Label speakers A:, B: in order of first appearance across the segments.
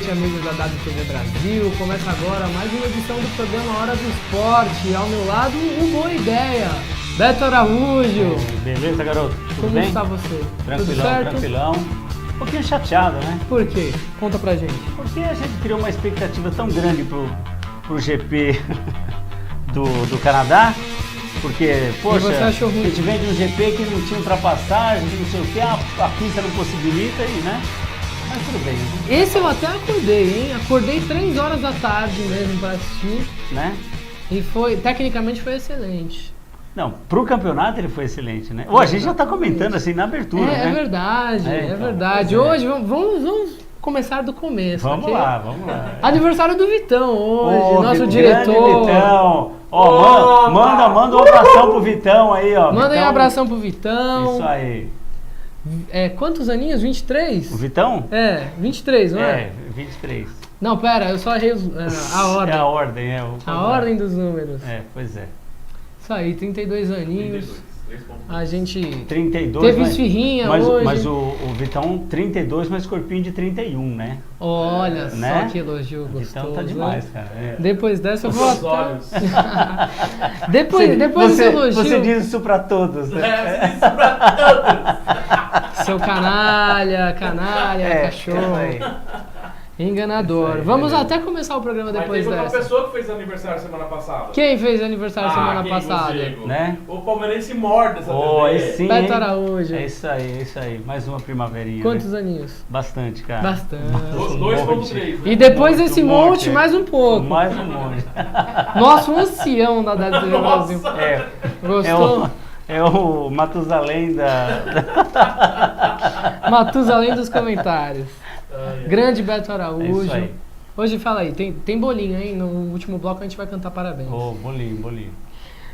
A: noite, amigos da WTV Brasil. Começa agora mais uma edição do programa Hora do Esporte. Ao meu lado, Boa Ideia, Beto Araújo.
B: Beleza, garoto? Tudo
A: Como
B: bem?
A: está você?
B: Tranquilão,
A: Tudo certo?
B: tranquilão. Um pouquinho chateado, né?
A: Por quê? Conta pra gente.
B: Porque a gente criou uma expectativa tão grande pro GP do Canadá. Porque, poxa,
A: você achou ruim?
B: a gente vem de um GP que não tinha ultrapassagem, que não sei o que, a pista não possibilita, né? Mas tudo bem.
A: Esse eu até acordei, hein? Acordei 3 horas da tarde mesmo pra assistir.
B: Né?
A: E tecnicamente foi excelente.
B: Não, pro campeonato ele foi excelente, né? A gente já tá comentando assim na abertura, né?
A: É verdade,
B: então,
A: verdade.
B: pois é.
A: Hoje vamos começar do começo.
B: Vamos
A: ok?
B: lá, vamos lá.
A: Aniversário do Vitão hoje, nosso
B: grande
A: diretor.
B: Vitão. Ó, manda um abração pro Vitão aí, ó.
A: Manda aí um
B: Vitão.
A: abração pro Vitão.
B: Isso aí.
A: Quantos aninhos? 23?
B: O Vitão?
A: 23, não é?
B: É, 23.
A: Não, pera, eu só errei a ordem.
B: É a ordem,
A: A ordem dos números.
B: Pois é.
A: Isso aí, 32 aninhos.
C: 32.
A: A gente
B: 32,
A: teve
B: mas,
A: esfirrinha
B: mas,
A: hoje.
B: mas o Vitão 32, mas corpinho de 31, né?
A: Olha
B: Né?
A: só que elogio
B: O
A: gostoso.
B: Vitão tá demais,
A: né?
B: cara.
A: Depois dessa eu vou
C: Os olhos.
A: Depois desse elogio.
B: Você diz isso pra todos, né?
C: Isso pra todos.
A: Seu canalha, cachorro.
B: isso aí.
A: Enganador.
B: Isso aí,
A: Vamos
B: beleza.
A: até começar o programa
C: Mas
A: depois
C: teve uma
A: dessa.
C: pessoa que fez aniversário semana passada.
A: Quem fez aniversário semana
C: quem,
A: passada?
C: Diego?
B: Né?
C: O palmeirense morde essa
B: Aí
C: TV.
B: sim,
A: Beto
B: hein?
A: Araújo.
B: É isso aí. Mais uma primaverinha.
A: Quantos
B: né?
A: aninhos?
B: Bastante, cara.
A: Bastante.
C: 2.3, né?
A: E depois
B: Monte,
A: desse
B: um
A: monte,
B: monte,
A: mais um pouco.
B: Mais um monte.
A: Nosso ancião da WTV Brasil.
B: É
A: Gostou?
B: É o Matusalém
A: Matusalém dos comentários.
C: Ai, ai.
A: Grande Beto
B: É
A: Araújo.
B: isso aí.
A: Hoje fala aí, tem bolinho, hein? No último bloco a gente vai cantar parabéns.
B: Ô, bolinho.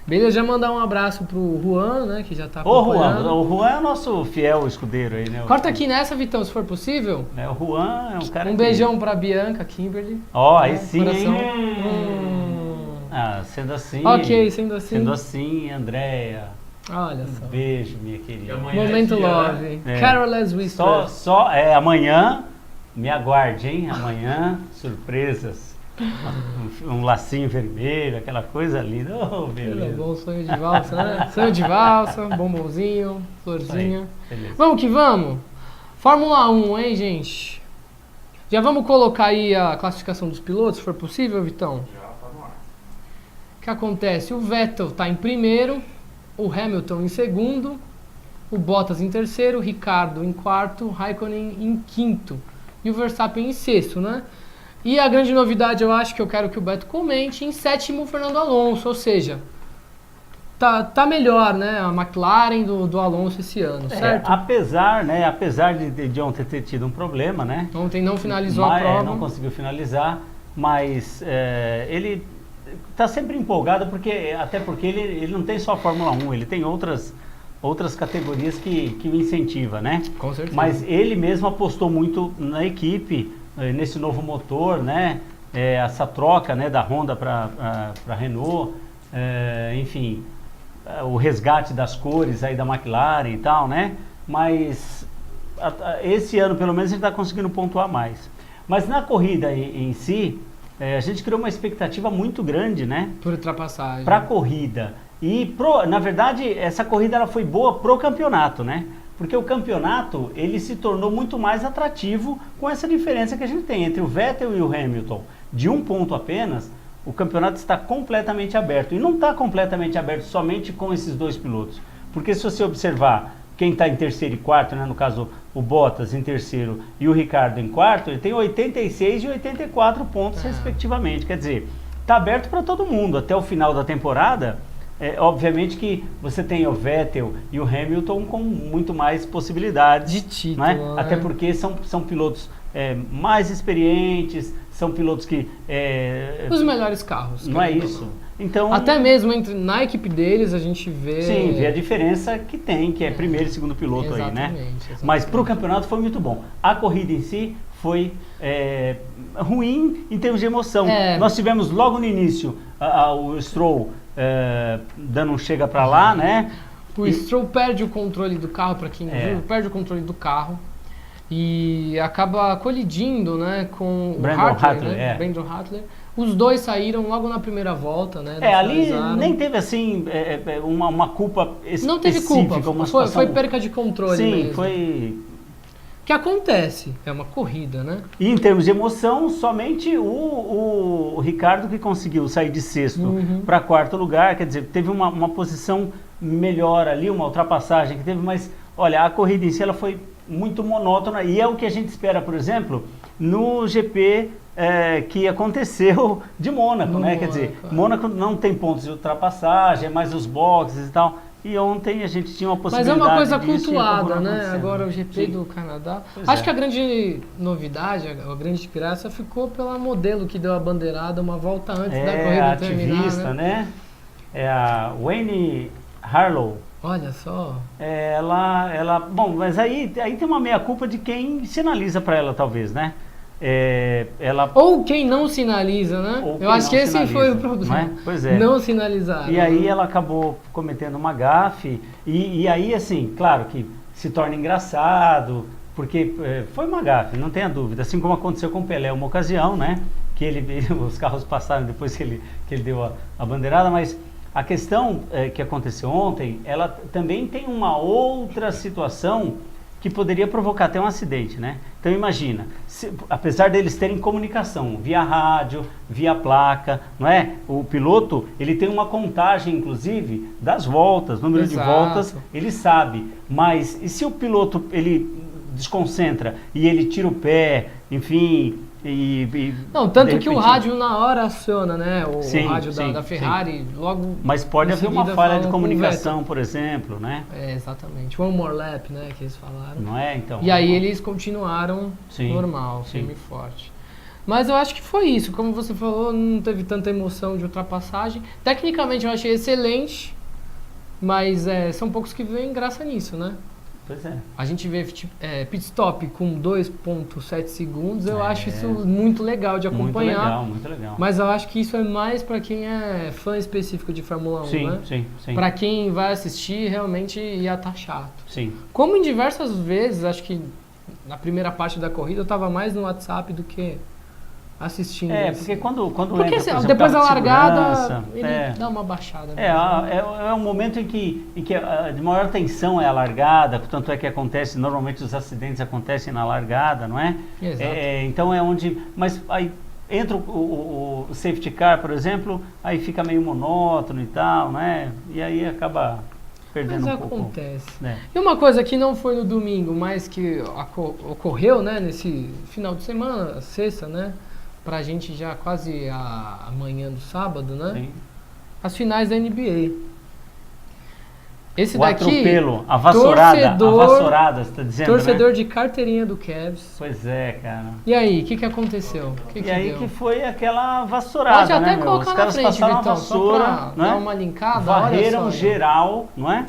A: Beleza, já mandar um abraço pro Juan, né? Que já tá
B: Ô,
A: acompanhando.
B: Juan, o Juan é o nosso fiel escudeiro aí, né?
A: Corta aqui nessa, Vitão, se for possível.
B: O Juan é um cara
A: Um beijão pra Bianca, Kimberly.
B: Ó, aí
A: né,
B: sim,
A: coração.
B: hein? Sendo assim.
A: Ok, sendo assim.
B: Sendo assim, Andréia.
A: Olha
B: Um
A: só.
B: beijo, minha querida.
C: E amanhã
A: Momento
C: é dia,
A: love.
C: né?
B: É.
A: Carol's Whisper.
B: Amanhã, me aguarde, hein? Amanhã, surpresas. Um lacinho vermelho, aquela coisa linda. Oh,
A: Pelo
B: beleza.
A: bom sonho de valsa, né? Sonho de valsa, bombonzinho, florzinha.
B: Beleza.
A: Vamos que vamos? Fórmula 1, hein, gente? Já vamos colocar aí a classificação dos pilotos, se for possível, Vitão?
C: Já tá no ar.
A: O que acontece? O Vettel está em primeiro, o Hamilton em segundo, o Bottas em terceiro, o Ricardo em quarto, o Raikkonen em quinto e o Verstappen em sexto, né? E a grande novidade, eu acho que eu quero que o Beto comente, em sétimo, o Fernando Alonso, ou seja, tá melhor, né? A McLaren do Alonso esse ano, certo?
B: Apesar de ontem ter tido um problema, né?
A: Ontem não finalizou a prova.
B: Não conseguiu finalizar, mas ele está sempre empolgado, até porque ele não tem só a Fórmula 1, ele tem outras categorias que o incentiva, né?
A: Com certeza.
B: Mas ele mesmo apostou muito na equipe, nesse novo motor, né? Essa troca, né, da Honda para a Renault, enfim, o resgate das cores aí da McLaren e tal, né? Mas esse ano, pelo menos, ele está conseguindo pontuar mais. Mas na corrida em si, a gente criou uma expectativa muito grande, né?
A: Por ultrapassagem.
B: Para a corrida. E, na verdade, essa corrida ela foi boa pro campeonato, né? Porque o campeonato, ele se tornou muito mais atrativo com essa diferença que a gente tem entre o Vettel e o Hamilton. De um ponto apenas, o campeonato está completamente aberto. E não está completamente aberto somente com esses dois pilotos. Porque se você observar quem está em terceiro e quarto, né? No caso, o Bottas em terceiro e o Ricardo em quarto, ele tem 86 e 84 pontos, respectivamente. Quer dizer, está aberto para todo mundo. Até o final da temporada, obviamente que você tem o Vettel e o Hamilton com muito mais possibilidades
A: de título,
B: né?
A: né?
B: Até porque são pilotos mais experientes, são pilotos que...
A: Os melhores carros.
B: Não é isso. Então,
A: até mesmo na equipe deles a gente vê...
B: Sim, vê a diferença que tem, que é primeiro e segundo piloto aí, né?
A: Exatamente.
B: Mas para o campeonato foi muito bom. A corrida em si foi ruim em termos de emoção. Nós tivemos logo no início o Stroll dando um chega para lá, né?
A: O Stroll perde o controle do carro, para quem viu, perde o controle do carro. e acaba colidindo, né, com o
B: Brandon
A: Hartley,
B: Hartley,
A: né? Brandon Hartley. Os dois saíram logo na primeira volta, né?
B: Ali
A: finalizaram.
B: nem teve assim uma culpa específica.
A: Não teve culpa,
B: uma
A: foi
B: situação...
A: perca de controle
B: Sim,
A: mesmo.
B: foi...
A: Que acontece, é uma corrida, né?
B: E em termos de emoção, somente o Ricardo que conseguiu sair de sexto para quarto lugar, quer dizer, teve uma posição melhor ali, uma ultrapassagem que teve, mas olha, a corrida em si ela foi muito monótona e é o que a gente espera, por exemplo, no GP que aconteceu de Mônaco, né? Quer dizer, Mônaco não tem pontos de ultrapassagem, é mais os boxes e tal. E ontem a gente tinha uma possibilidade.
A: Mas é uma coisa
B: disso
A: cultuada, né? Agora o GP
B: Sim.
A: do Canadá.
B: Pois
A: Acho
B: é.
A: que a grande novidade, a grande graça ficou pela modelo que deu a bandeirada uma volta antes da corrida
B: a ativista,
A: terminar,
B: né? É a Wayne Harlow.
A: Olha só.
B: Bom, mas aí tem uma meia-culpa de quem sinaliza para ela, talvez, né?
A: Ou quem não sinaliza, né?
B: Ou
A: Eu acho que
B: quem não
A: esse foi o
B: sinaliza,
A: problema.
B: não é? Pois é.
A: Não sinalizar.
B: E aí ela acabou cometendo uma gafe, e aí, assim, claro que se torna engraçado, porque foi uma gafe, não tenha dúvida. Assim como aconteceu com o Pelé, uma ocasião, né? Que os carros passaram depois que ele deu a bandeirada, mas a questão que aconteceu ontem, ela também tem uma outra situação que poderia provocar até um acidente, né? Então imagina, apesar deles terem comunicação via rádio, via placa, não é? O piloto, ele tem uma contagem, inclusive, das voltas, número
A: Exato.
B: de voltas, ele sabe. Mas e se o piloto, ele desconcentra e ele tira o pé, enfim...
A: Não, tanto
B: de
A: que o
B: repente-
A: rádio na hora aciona, né? O
B: Sim,
A: rádio
B: sim,
A: da Ferrari, logo...
B: Mas pode
A: em
B: haver uma
A: seguida
B: falha
A: falam
B: de
A: com o
B: comunicação, por exemplo, né?
A: exatamente. One more lap, né? Que eles falaram.
B: Não é? Então,
A: E aí eles continuaram
B: Sim,
A: normal,
B: sim.
A: firme e forte. Mas eu acho que foi isso. Como você falou, não teve tanta emoção de ultrapassagem. Tecnicamente eu achei excelente, mas são poucos que veem graça nisso, né?
B: Pois é.
A: A gente vê pit stop com 2,7 segundos, eu acho isso muito legal de acompanhar.
B: Muito legal.
A: Mas eu acho que isso é mais para quem é fã específico de Fórmula 1, né?
B: Sim.
A: Para quem vai assistir, realmente ia estar chato.
B: Sim.
A: Como em diversas vezes, acho que na primeira parte da corrida eu estava mais no WhatsApp do que assistindo.
B: Porque quando
A: Porque
B: entra, por exemplo,
A: depois da
B: carro de
A: largada,
B: segurança,
A: ele dá uma baixada.
B: É um momento em que de maior tensão é a largada, tanto é que normalmente os acidentes acontecem na largada, não é?
A: Exato.
B: Então é onde, mas aí entra o safety car, por exemplo, aí fica meio monótono e tal, né? E aí acaba perdendo
A: Mas
B: um pouco.
A: acontece.
B: Né?
A: E uma coisa que não foi no domingo, mas que ocorreu, né, nesse final de semana, sexta, né? Pra gente já quase amanhã do sábado, né?
B: Sim.
A: As finais da NBA. Esse
B: O
A: daqui,
B: atropelo, a vassourada, você tá dizendo,
A: torcedor
B: né?
A: de carteirinha do Cavs.
B: Pois é, cara.
A: E aí, o que aconteceu?
B: E aí
A: deu?
B: que foi aquela vassourada,
A: Pode até
B: né, meu?
A: colocar
B: Os
A: na
B: caras
A: frente,
B: passaram
A: Vitão,
B: a vassoura,
A: só pra
B: né?
A: dar uma linkada.
B: Varreram
A: olha só,
B: geral, não é?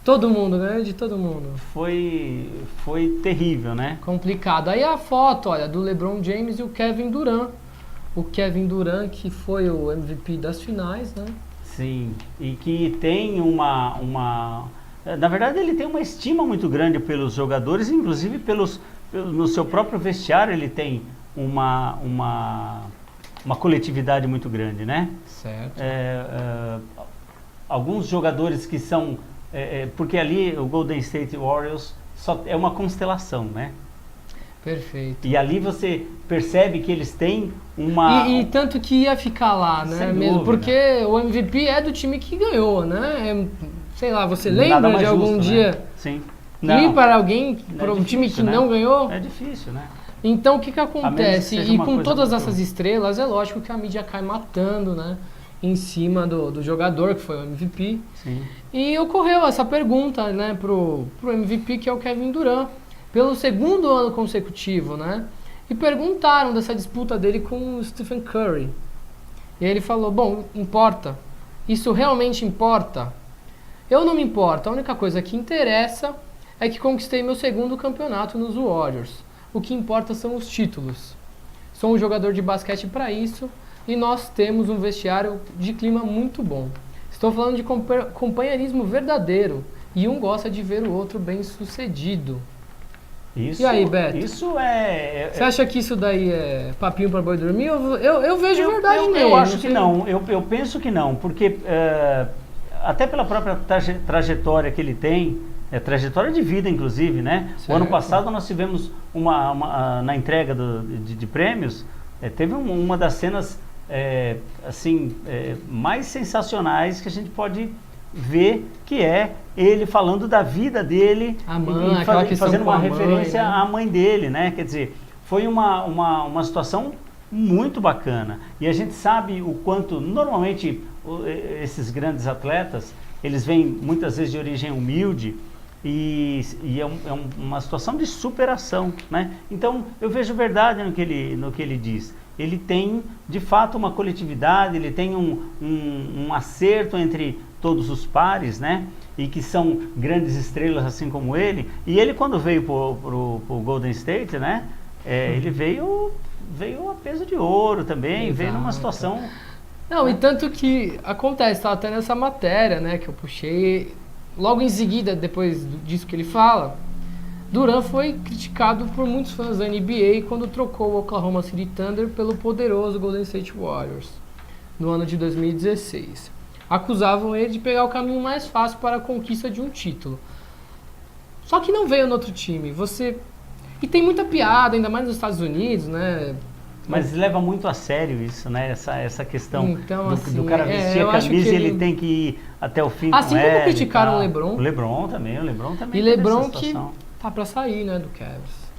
A: Todo mundo, ganhou de todo mundo.
B: Foi terrível, né?
A: Complicado. Aí a foto, olha, do LeBron James e o Kevin Durant. O Kevin Durant, que foi o MVP das finais, né?
B: Sim, e que tem na verdade ele tem uma estima muito grande pelos jogadores, inclusive no seu próprio vestiário ele tem uma coletividade muito grande, né?
A: Certo.
B: Alguns jogadores que são... porque ali o Golden State Warriors só é uma constelação, né?
A: Perfeito.
B: E ali você percebe que eles têm uma...
A: E tanto que ia ficar lá, né?
B: Sem
A: Mesmo,
B: dúvida.
A: porque o MVP é do time que ganhou, né? Sei lá, você
B: Nada
A: lembra
B: mais
A: de algum
B: justo,
A: dia
B: né? Sim.
A: ir para alguém, para um
B: difícil,
A: time que
B: né?
A: não ganhou?
B: É difícil, né?
A: Então o que
B: menos que
A: acontece?
B: seja
A: E
B: uma
A: com
B: coisa
A: todas
B: muito-
A: essas estrelas, é lógico que a mídia cai matando, né? Em cima do jogador, que foi o MVP.
B: Sim.
A: E ocorreu essa pergunta, né, pro MVP, que é o Kevin Durant, pelo segundo ano consecutivo, né? E perguntaram dessa disputa dele com o Stephen Curry. E ele falou, bom, importa? Isso realmente importa? Eu não me importo, a única coisa que interessa é que conquistei meu segundo campeonato nos Warriors. O que importa são os títulos. Sou um jogador de basquete para isso e nós temos um vestiário de clima muito bom. Estou falando de companheirismo verdadeiro e um gosta de ver o outro bem sucedido.
B: Isso,
A: E aí, Beto?
B: Isso é...
A: Você acha que isso daí é papinho para boi dormir? Eu vejo verdade nele.
B: Eu acho que
A: sei.
B: não, eu penso que não, porque até pela própria trajetória que ele tem, trajetória de vida inclusive, né? O ano
A: Certo.
B: passado nós tivemos na entrega de prêmios, teve uma das cenas assim, mais sensacionais que a gente pode ver, que é ele falando da vida dele
A: A mãe,
B: e
A: aquela questão
B: fazendo
A: com
B: uma
A: a mãe,
B: referência
A: né?
B: à mãe dele, né? Quer dizer, foi uma situação muito bacana. E a gente sabe o quanto, normalmente, esses grandes atletas, eles vêm muitas vezes de origem humilde e uma situação de superação, né? Então, eu vejo verdade no que ele diz. Ele tem, de fato, uma coletividade, ele tem um acerto entre todos os pares, né? E que são grandes estrelas assim como ele. E ele, quando veio pro Golden State, né? Ele veio a peso de ouro também,
A: Exato.
B: veio numa situação...
A: Não, e tanto que acontece, tá até nessa matéria, né, que eu puxei, logo em seguida, depois disso que ele fala, Durant foi criticado por muitos fãs da NBA quando trocou o Oklahoma City Thunder pelo poderoso Golden State Warriors, no ano de 2016. Acusavam ele de pegar o caminho mais fácil para a conquista de um título. Só que não veio no outro time. E tem muita piada, ainda mais nos Estados Unidos, né?
B: Mas leva muito a sério isso, né? Essa questão
A: Então,
B: do
A: assim,
B: cara vestir
A: eu
B: a
A: acho
B: camisa
A: que
B: e ele
A: ele
B: tem que ir até o fim
A: Assim
B: com
A: como
B: ela e
A: criticaram
B: tal.
A: o LeBron.
B: O LeBron também
A: E
B: teve
A: LeBron
B: essa
A: que
B: situação.
A: tá pra sair, né, do Cavs.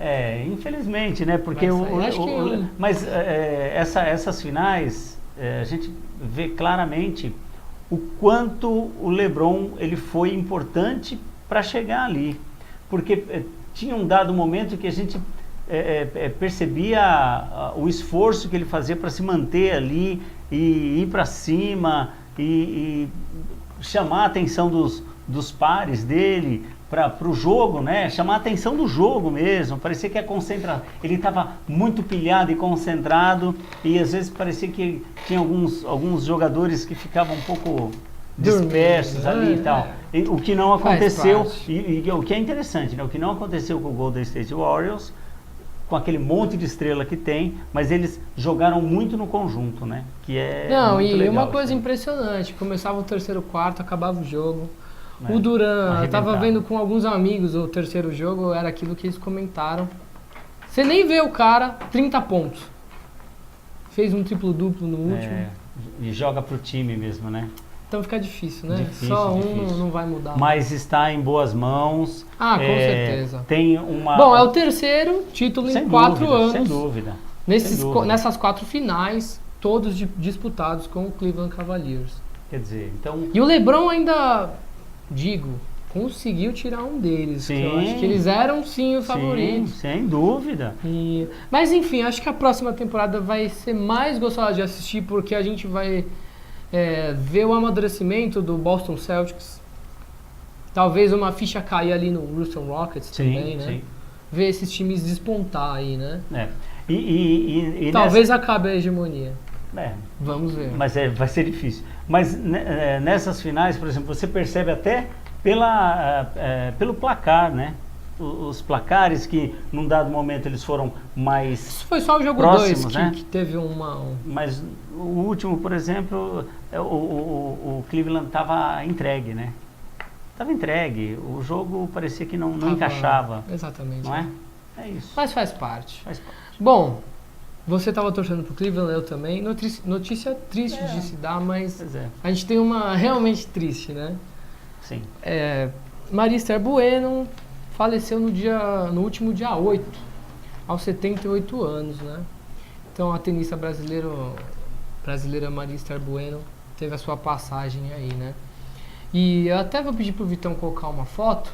B: Infelizmente, né? Porque
A: Vai sair.
B: mas essas finais, a gente vê claramente o quanto o LeBron ele foi importante para chegar ali. Porque tinha um dado momento que a gente percebia o esforço que ele fazia para se manter ali e ir para cima e chamar a atenção dos pares dele para o jogo, né? Chamar a atenção do jogo mesmo. Parecia que ele estava muito pilhado e concentrado e às vezes parecia que tinha alguns jogadores que ficavam um pouco dispersos ali e tal. E o que não aconteceu, e o que é interessante, né? O que não aconteceu com o Golden State Warriors, com aquele monte de estrela que tem, mas eles jogaram muito no conjunto, né? Que é
A: Não,
B: muito
A: e
B: legal,
A: uma coisa
B: assim.
A: impressionante, começava o terceiro quarto, acabava o jogo.
B: É,
A: O Durant, eu tava
B: arrebentava.
A: vendo com alguns amigos o terceiro jogo, era aquilo que eles comentaram. Você nem vê o cara, 30 pontos. Fez um triplo-duplo no último.
B: E joga pro time mesmo, né?
A: Então fica difícil, né?
B: Difícil,
A: Só um
B: difícil.
A: não vai mudar.
B: Mas está em boas mãos.
A: Ah, com certeza.
B: Tem uma...
A: Bom, é o terceiro título em 4 anos.
B: Sem dúvida.
A: Nesses,
B: sem dúvida.
A: nessas 4 finais, todos disputados com o Cleveland Cavaliers.
B: Quer dizer, então...
A: E o LeBron ainda, conseguiu tirar um deles. Que eu
B: Sim.
A: acho que eles eram sim os favoritos.
B: Sim, sem dúvida.
A: Mas enfim, acho que a próxima temporada vai ser mais gostosa de assistir porque a gente vai ver o amadurecimento do Boston Celtics. Talvez uma ficha cair ali no Houston Rockets também, né?
B: Sim.
A: Ver esses times despontar aí, né?
B: E
A: Talvez acabe a hegemonia.
B: nessa,
A: Vamos ver.
B: mas vai ser difícil. Mas nessas finais, por exemplo, você percebe até pelo placar, né? Os placares que num dado momento eles foram mais
A: Isso foi só o jogo
B: próximos,
A: 2
B: né?
A: que teve
B: Mas o último, por exemplo, o Cleveland estava entregue, né? Estava entregue. O jogo parecia que não encaixava.
A: Exatamente.
B: Não é? É isso.
A: Mas faz parte.
B: Faz parte.
A: Bom, você estava torcendo pro Cleveland, eu também. Notícia triste de se dar, mas
B: Pois é.
A: a gente tem uma realmente triste, né?
B: Sim.
A: Maria Esther Bueno faleceu no último dia 8, aos 78 anos, né? Então a tenista brasileira Maria Esther Bueno teve a sua passagem aí, né? E eu até vou pedir pro Vitão colocar uma foto,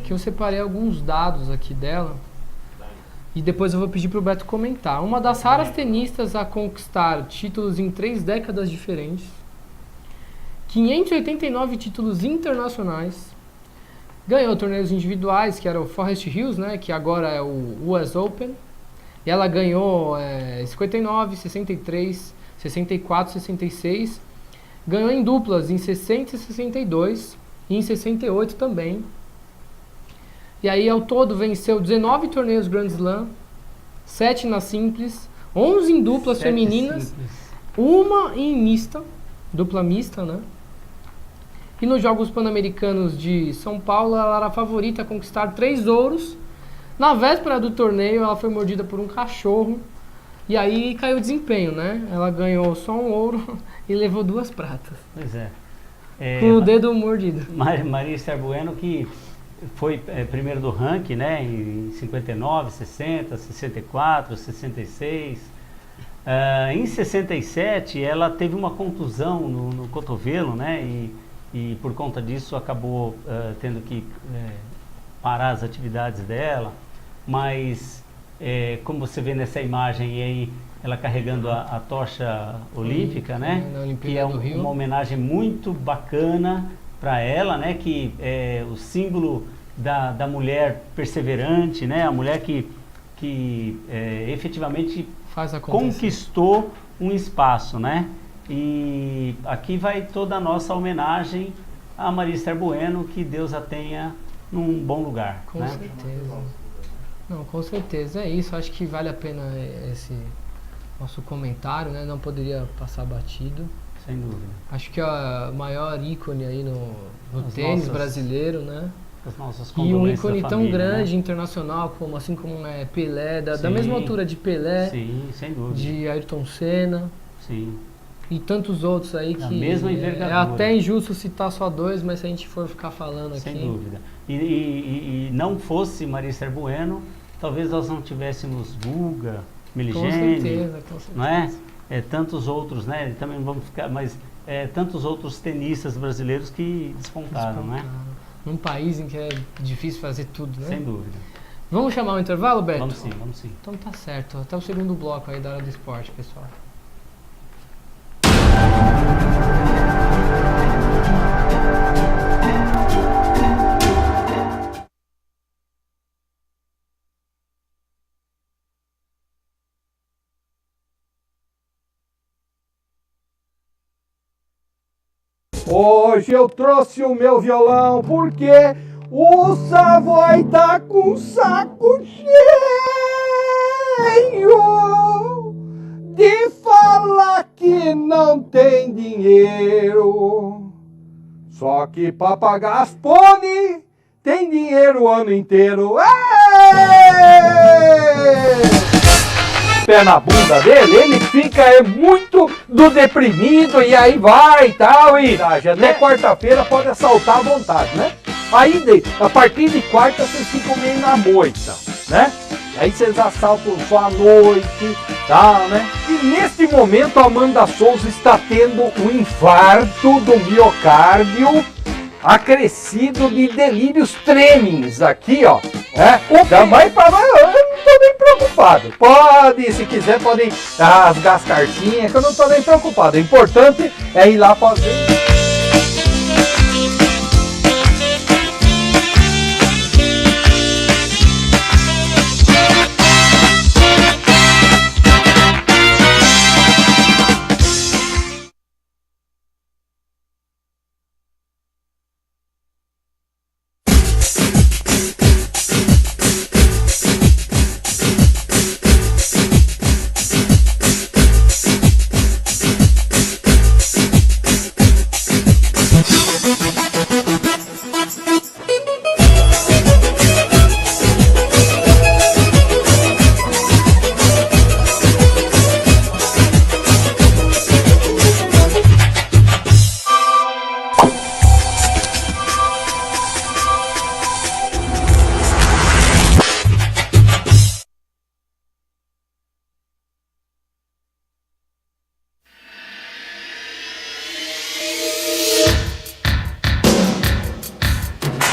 A: que eu separei alguns dados aqui dela. E depois eu vou pedir pro Beto comentar. Uma das raras tenistas a conquistar títulos em 3 décadas diferentes. 589 títulos internacionais. Ganhou torneios individuais, que era o Forest Hills, né, que agora é o US Open. E ela ganhou 59, 63, 64, 66. Ganhou em duplas em 60 e 62 e em 68 também. E aí, ao todo, venceu 19 torneios Grand Slam, 7 na simples, 11 em duplas
B: 7
A: femininas,
B: simples.
A: uma em mista, dupla mista, né? E nos Jogos Pan-Americanos de São Paulo, ela era a favorita a conquistar 3 ouros. Na véspera do torneio, ela foi mordida por um cachorro. E aí caiu o desempenho, né? Ela ganhou só um ouro e levou 2 pratas.
B: Pois é.
A: Com o dedo mordido.
B: Maria Esther Bueno, que foi primeiro do ranking, né? Em 59, 60, 64, 66. Em 67, ela teve uma contusão no cotovelo, né? E por conta disso acabou tendo que parar as atividades dela, mas como você vê nessa imagem aí, ela carregando a tocha olímpica, né? Que é uma homenagem muito bacana para ela, né? Que é o símbolo da mulher perseverante, né? A mulher que efetivamente conquistou um espaço, né? E aqui vai toda a nossa homenagem a Maria Esther Bueno, que Deus a tenha num bom lugar.
A: Com certeza. Não, com certeza, é isso. Acho que vale a pena esse nosso comentário, né? Não poderia passar batido.
B: Sem dúvida.
A: Acho que é a maior ícone aí no tênis brasileiro, né?
B: As nossas
A: e um ícone
B: da
A: tão
B: família,
A: grande,
B: né?
A: internacional, assim como Pelé, da mesma altura de Pelé,
B: sim, sem dúvida.
A: de Ayrton Senna.
B: Sim.
A: E tantos outros aí que
B: mesma envergadura.
A: É até injusto citar só 2, mas se a gente for ficar falando aqui...
B: Sem dúvida. E não fosse Maria Esther Bueno, talvez nós não tivéssemos Guga, Meligeni,
A: com certeza.
B: não é? Tantos outros, né? Também vamos ficar, mas tantos outros tenistas brasileiros que despontaram, né?
A: Num país em que é difícil fazer tudo, né?
B: Sem dúvida.
A: Vamos chamar o intervalo, Beto?
B: Vamos sim.
A: Então tá certo. Até o segundo bloco aí da Hora do Esporte, pessoal.
D: Hoje eu trouxe o meu violão porque o Savoy tá com o saco cheio de falar que não tem dinheiro. Só que pra pagar as pone tem dinheiro o ano inteiro. Pé na bunda dele, ele fica muito do deprimido e aí vai e tal, e até quarta-feira pode assaltar à vontade, né? Aí, a partir de quarta, vocês ficam meio na moita, né? Aí vocês assaltam só à noite, tal, né? E neste momento, a Amanda Souza está tendo um infarto do miocárdio acrescido de delírios tremens aqui, ó. Também para nós, eu não tô nem preocupado. Pode, se quiser, podem rasgar as cartinhas, que eu não tô nem preocupado. O importante é ir lá fazer.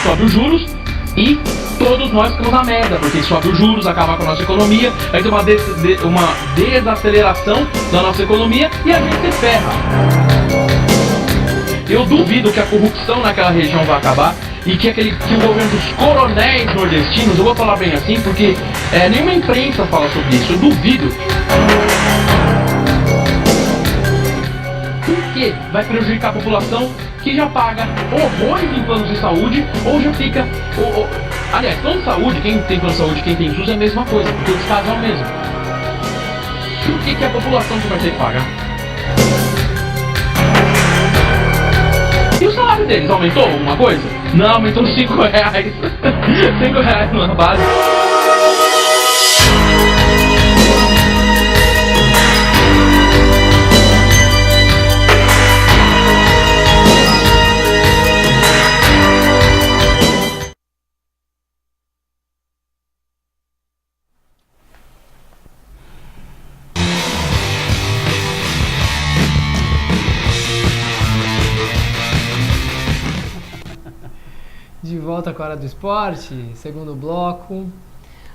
E: Sobe os juros e todos nós ficamos na merda, porque sobe os juros, acaba com a nossa economia, aí tem uma desaceleração da nossa economia e a gente se ferra. Eu duvido que a corrupção naquela região vai acabar e que o governo dos coronéis nordestinos, eu vou falar bem assim, porque nenhuma imprensa fala sobre isso, eu duvido. Porque vai prejudicar a população que já paga horrores em planos de saúde ou já fica Aliás, plano de saúde, quem tem plano de saúde, quem tem SUS é a mesma coisa, porque o descaso é o mesmo. E o que a população vai ter que pagar? E o salário deles aumentou alguma coisa? Não, aumentou 5 reais. 5 reais na base.
A: De volta com a Hora do Esporte, segundo bloco.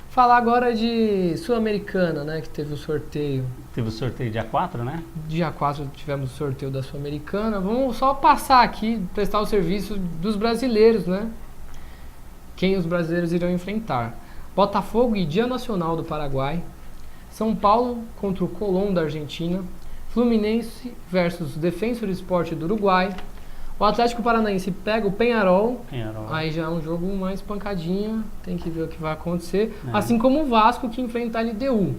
A: Falar agora de Sul-Americana, né, que teve o sorteio.
B: Teve o sorteio dia 4, né?
A: Dia 4 tivemos o sorteio da Sul-Americana. Vamos só passar aqui, prestar o serviço dos brasileiros, né? Quem os brasileiros irão enfrentar. Botafogo e Dia Nacional do Paraguai. São Paulo contra o Colón da Argentina. Fluminense versus Defensor Sporting do Uruguai. O Atlético Paranaense pega o Peñarol. Aí já é um jogo mais pancadinha, tem que ver o que vai acontecer. Assim como o Vasco, que enfrenta a LDU.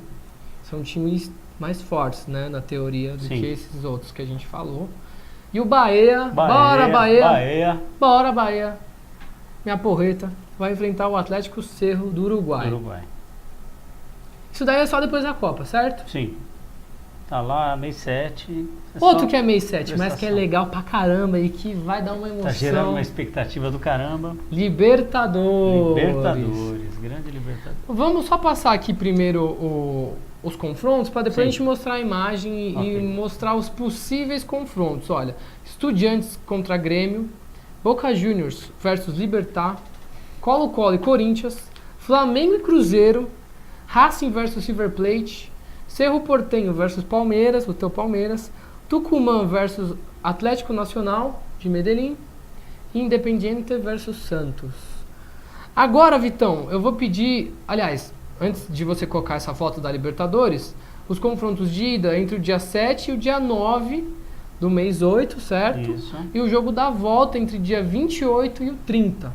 A: São times mais fortes, né, na teoria, do que esses outros que a gente falou. E o Bahia, bora Bahia, bora Bahia, minha porreta, vai enfrentar o Atlético Cerro do Uruguai. Isso daí é só depois da Copa, certo?
B: Sim. Tá lá, mês 7.
A: Outro que é mês 7, mas que é legal pra caramba e que vai dar uma emoção.
B: Tá gerando uma expectativa do caramba.
A: Libertadores,
B: grande Libertadores.
A: Vamos só passar aqui primeiro os confrontos, para depois a gente mostrar a imagem e mostrar os possíveis confrontos. Olha, Estudiantes contra Grêmio, Boca Juniors versus Libertad, Colo-Colo e Corinthians, Flamengo e Cruzeiro, Racing versus River Plate, Cerro Porteño versus Palmeiras, o teu Palmeiras, Tucumã versus Atlético Nacional de Medellín e Independiente versus Santos. Agora, Vitão, eu vou pedir, aliás, antes de você colocar essa foto da Libertadores, os confrontos de ida entre o dia 7 e o dia 9 do mês 8, certo?
B: Isso.
A: E o jogo da volta entre o dia 28 e o 30,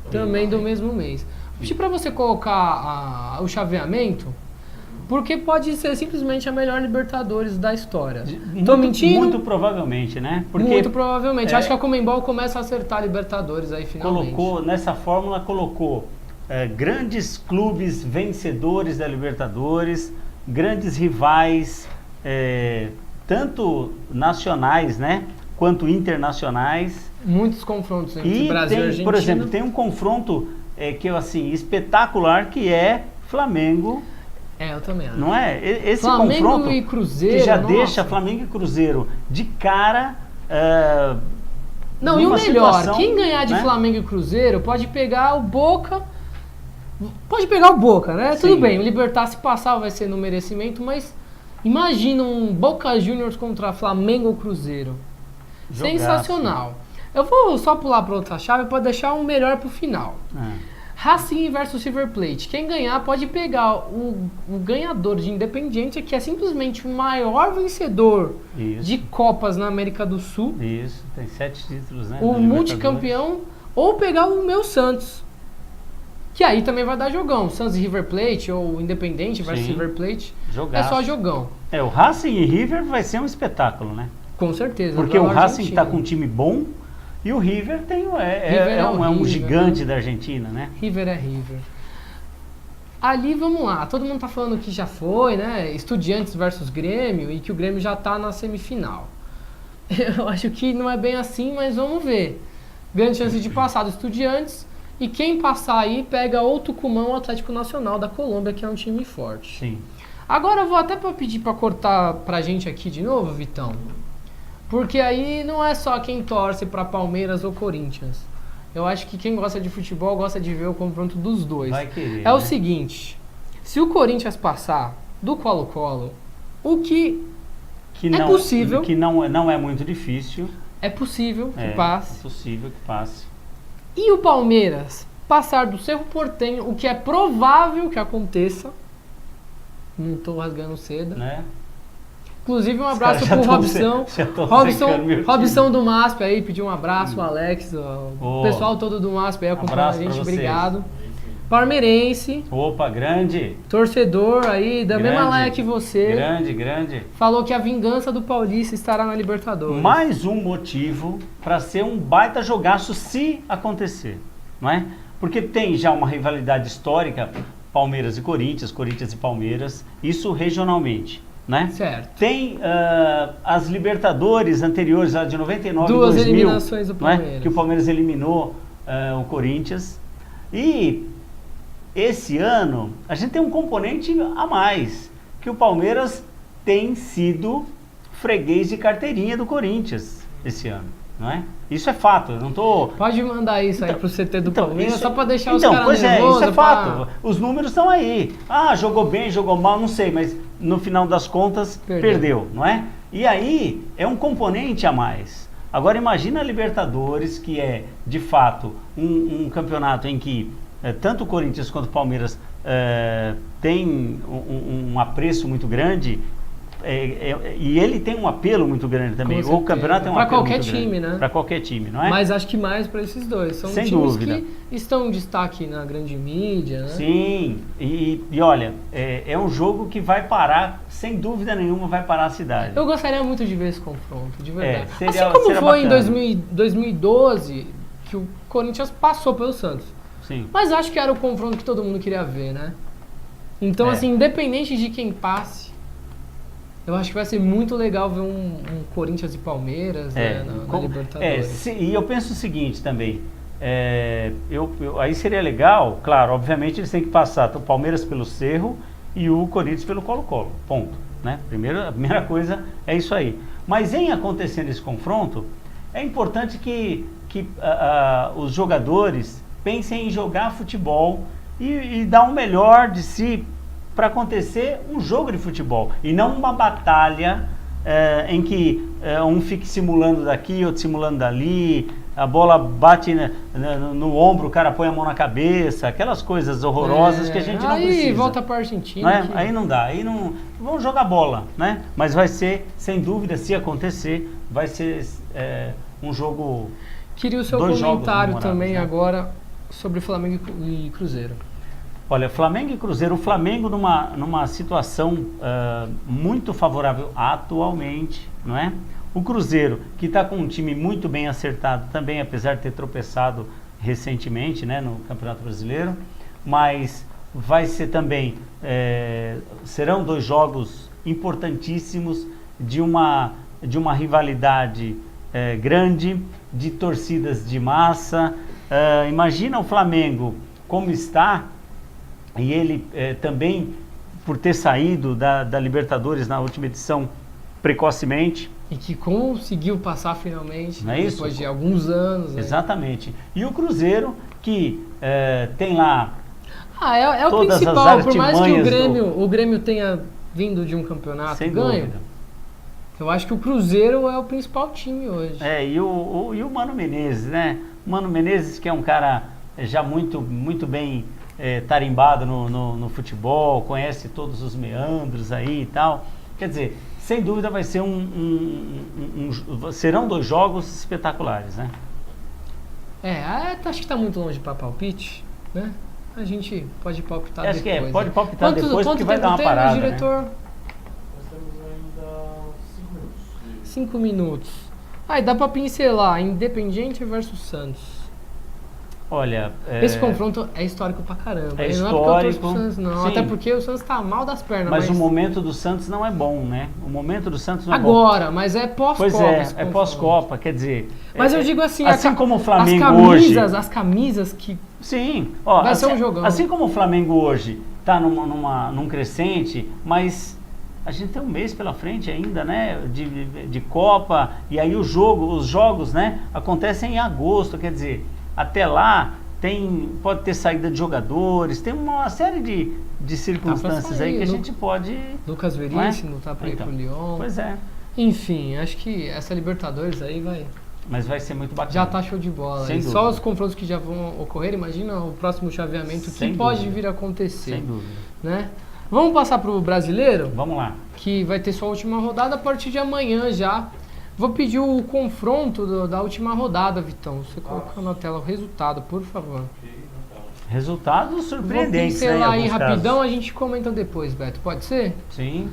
A: também do mesmo mês. Vou pedir para você colocar o chaveamento, porque pode ser simplesmente a melhor Libertadores da história. Tô mentindo?
B: Muito provavelmente, né? Porque
A: muito provavelmente. Acho que a Conmebol começa a acertar a Libertadores aí finalmente.
B: Nessa fórmula colocou grandes clubes vencedores da Libertadores, grandes rivais, tanto nacionais, né, quanto internacionais.
A: Muitos confrontos entre Brasil e Argentina.
B: Por exemplo, tem um confronto que é assim, espetacular, que é Flamengo.
A: Eu também acho.
B: Não é? Esse
A: Flamengo
B: confronto
A: e Cruzeiro,
B: que já deixa Flamengo e Cruzeiro de cara.
A: Não, e o melhor,
B: situação,
A: quem ganhar de
B: né?
A: Flamengo e Cruzeiro pode pegar o Boca. Pode pegar o Boca, né?
B: Sim.
A: Tudo bem, o Libertad se passar vai ser no merecimento, mas imagina um Boca Juniors contra Flamengo ou Cruzeiro.
B: Jogaço.
A: Sensacional. Eu vou só pular para outra chave para deixar o melhor pro final. Racing versus River Plate. Quem ganhar pode pegar o ganhador de Independiente, que é simplesmente o maior vencedor de Copas na América do Sul.
B: Isso, tem 7 títulos, né?
A: O multicampeão, ou pegar o meu Santos. Que aí também vai dar jogão. Santos e River Plate, ou Independiente versus River Plate.
B: Jogaço.
A: É só jogão.
B: O Racing e River vai ser um espetáculo, né?
A: Com certeza.
B: Porque o Racing está com um time bom. E o River é um gigante, né, da Argentina, né?
A: River é River. Ali, vamos lá. Todo mundo tá falando que já foi, né? Estudiantes versus Grêmio e que o Grêmio já tá na semifinal. Eu acho que não é bem assim, mas vamos ver. Grande chance de passar do Estudiantes. E quem passar aí pega ou Tucumã ou Atlético Nacional da Colômbia, que é um time forte.
B: Sim.
A: Agora eu vou até pedir para cortar pra gente aqui de novo, Vitão. Porque aí não é só quem torce para Palmeiras ou Corinthians. Eu acho que quem gosta de futebol gosta de ver o confronto dos dois.
B: Vai querer,
A: o seguinte, se o Corinthians passar do Colo-Colo, o que é possível...
B: Que não é muito difícil.
A: É possível que passe.
B: É possível que passe.
A: E o Palmeiras passar do Cerro Porteño, o que é provável que aconteça. Não estou rasgando seda.
B: Né?
A: Inclusive um abraço pro Robson. Robson do MASP aí, pediu um abraço, o Alex, o pessoal todo do MASP aí acompanhando a gente, obrigado. palmeirense,
B: Opa, grande.
A: torcedor aí da mesma
B: Grande,
A: laia que você,
B: Grande.
A: falou que a vingança do Paulista estará na Libertadores.
B: Mais um motivo para ser um baita jogaço se acontecer, não é? Porque tem já uma rivalidade histórica, Palmeiras e Corinthians, Corinthians e Palmeiras, isso regionalmente, né?
A: Certo.
B: Tem as Libertadores anteriores, lá de 99 e
A: Duas
B: 2000,
A: eliminações do
B: não é?
A: Palmeiras.
B: Que o Palmeiras eliminou o Corinthians. E esse ano a gente tem um componente a mais, que o Palmeiras tem sido freguês de carteirinha do Corinthians esse ano, não é? Isso é fato, eu não estou...
A: Pode mandar isso aí pro CT do Palmeiras,
B: isso-
A: só pra deixar os
B: então,
A: caras
B: pois
A: nervosos.
B: isso é fato. Os números estão aí. Ah, jogou bem, jogou mal, não sei, mas no final das contas perdeu, não é? E aí é um componente a mais. Agora imagina a Libertadores, que é de fato um campeonato em que tanto o Corinthians quanto o Palmeiras tem um apreço muito grande. E ele tem um apelo muito grande também.
A: Com
B: O campeonato tem um
A: Pra
B: apelo
A: qualquer
B: muito grande.
A: time, né?
B: Para qualquer time, não é?
A: Mas acho que mais para esses dois. São
B: Sem
A: times
B: dúvida.
A: que estão em destaque na grande mídia, né?
B: Sim, e olha, é um jogo que vai parar, sem dúvida nenhuma, vai parar a cidade.
A: Eu gostaria muito de ver esse confronto, de verdade.
B: seria-
A: assim como
B: seria
A: foi em
B: bacana.
A: 2012, que o Corinthians passou pelo Santos.
B: Sim.
A: Mas acho que era o confronto que todo mundo queria ver, né? Então,
B: É.
A: assim, independente de quem passe, eu acho que vai ser muito legal ver um Corinthians e Palmeiras né, na Libertadores.
B: E eu penso o seguinte também, aí seria legal, claro, obviamente eles têm que passar o Palmeiras pelo Cerro e o Corinthians pelo Colo-Colo, ponto. Né? A primeira coisa é isso aí. Mas em acontecendo esse confronto, é importante que os jogadores pensem em jogar futebol e dar o melhor de si para acontecer um jogo de futebol e não uma batalha em que um fique simulando daqui, outro simulando dali, a bola bate no ombro, o cara põe a mão na cabeça, aquelas coisas horrorosas que a gente não precisa.
A: Aí volta para a Argentina.
B: Não é? Aí não dá, aí não vamos jogar bola, né? Mas vai ser, sem dúvida, se acontecer, vai ser um jogo.
A: Queria o seu
B: dois jogos
A: comentário
B: memoráveis,
A: também
B: né?
A: agora sobre Flamengo e Cruzeiro.
B: Olha, Flamengo e Cruzeiro, o Flamengo numa situação muito favorável atualmente, não é? O Cruzeiro, que está com um time muito bem acertado também, apesar de ter tropeçado recentemente, né, no Campeonato Brasileiro, mas vai ser também, serão 2 jogos importantíssimos de uma rivalidade grande, de torcidas de massa. Imagina o Flamengo como está, e ele também, por ter saído da Libertadores na última edição precocemente.
A: E que conseguiu passar finalmente,
B: Não é
A: né,
B: isso?
A: depois de alguns anos. Né?
B: Exatamente. E o Cruzeiro, que tem lá...
A: É o
B: todas as
A: principal, por mais que
B: artimanhas
A: o Grêmio tenha vindo de um campeonato
B: Sem
A: ganho,
B: dúvida.
A: eu acho que o Cruzeiro é o principal time hoje.
B: E o Mano Menezes, né? O Mano Menezes, que é um cara já muito, muito bem tarimbado no futebol, conhece todos os meandros aí e tal. Quer dizer, sem dúvida vai ser serão 2 jogos espetaculares, né?
A: Acho que está muito longe para palpite, né? A gente pode palpitar
B: Acho
A: depois.
B: que pode palpitar depois, porque vai
A: tempo
B: dar uma
A: tem,
B: parada, né?
A: diretor?
C: Nós temos ainda 5 minutos.
A: 5 minutos. E dá para pincelar Independiente versus Santos.
B: Olha...
A: Esse confronto é histórico pra caramba.
B: É
A: E não é porque eu torço
B: histórico,
A: pro Santos, não.
B: sim.
A: Até porque o Santos tá mal das pernas.
B: Mas o momento do Santos não é bom, né? O momento do Santos não é bom.
A: Agora, mas é pós-Copa.
B: Pois
A: esse
B: é
A: confronto.
B: pós-Copa, quer dizer...
A: Mas eu digo assim,
B: assim como o Flamengo
A: as camisas que...
B: Sim,
A: Vai ser um jogão.
B: Assim como o Flamengo hoje está num crescente, mas a gente tem um mês pela frente ainda, né? De Copa, e aí os jogos, né? Acontecem em agosto, quer dizer, até lá pode ter saída de jogadores, tem uma série de circunstâncias aí que a gente pode...
A: Lucas Veríssimo tá para ir pro Lyon.
B: Pois é.
A: Enfim, acho que essa Libertadores aí vai...
B: Mas vai ser muito bacana.
A: Já tá show de bola.
B: Sem
A: E
B: dúvida.
A: só os confrontos que já vão ocorrer, imagina o próximo chaveamento
B: Sem
A: que pode
B: dúvida.
A: vir a acontecer.
B: Sem dúvida.
A: Né? Vamos passar pro brasileiro,
B: Vamos lá.
A: que vai ter sua última rodada a partir de amanhã já. Vou pedir o confronto da última rodada, Vitão. Você colocou na tela o resultado, por favor.
B: Resultados
A: Vou
B: surpreendentes, né, em
A: pincelar aí
B: alguns
A: rapidão,
B: casos.
A: a gente comenta depois, Beto. Pode ser?
B: Sim,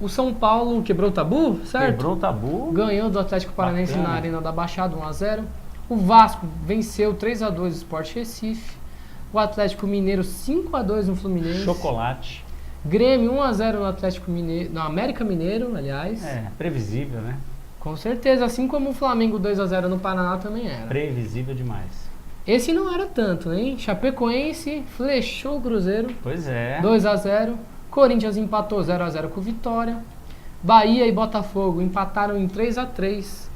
A: O São Paulo quebrou o tabu, certo?
B: quebrou o tabu.
A: Ganhou do Atlético Paranaense
B: Bacana.
A: na Arena da Baixada, 1-0. O Vasco venceu 3-2 o Sport Recife. O Atlético Mineiro 5-2 no Fluminense.
B: Chocolate.
A: Grêmio 1-0 no Atlético Mineiro, no América Mineiro, aliás.
B: É, previsível, né?
A: Com certeza, assim como o Flamengo 2-0 no Paraná também era.
B: Previsível demais.
A: Esse não era tanto, hein? Chapecoense flechou o Cruzeiro,
B: Pois é.
A: 2-0. Corinthians empatou 0-0 com o Vitória. Bahia e Botafogo empataram em 3-3.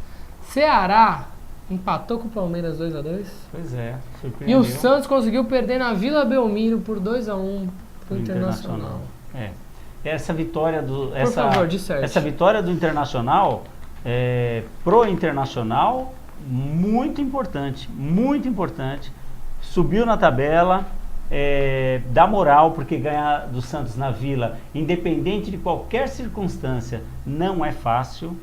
A: Ceará empatou com o Palmeiras 2-2.
B: Pois é,
A: E
B: surpreendeu.
A: o Santos conseguiu perder na Vila Belmiro por 2-1 pro
B: O
A: Internacional.
B: É. Essa vitória do
A: Por favor, disserte.
B: essa vitória do Internacional pro Internacional muito importante, muito importante. Subiu na tabela, dá moral porque ganhar do Santos na Vila, independente de qualquer circunstância, não é fácil,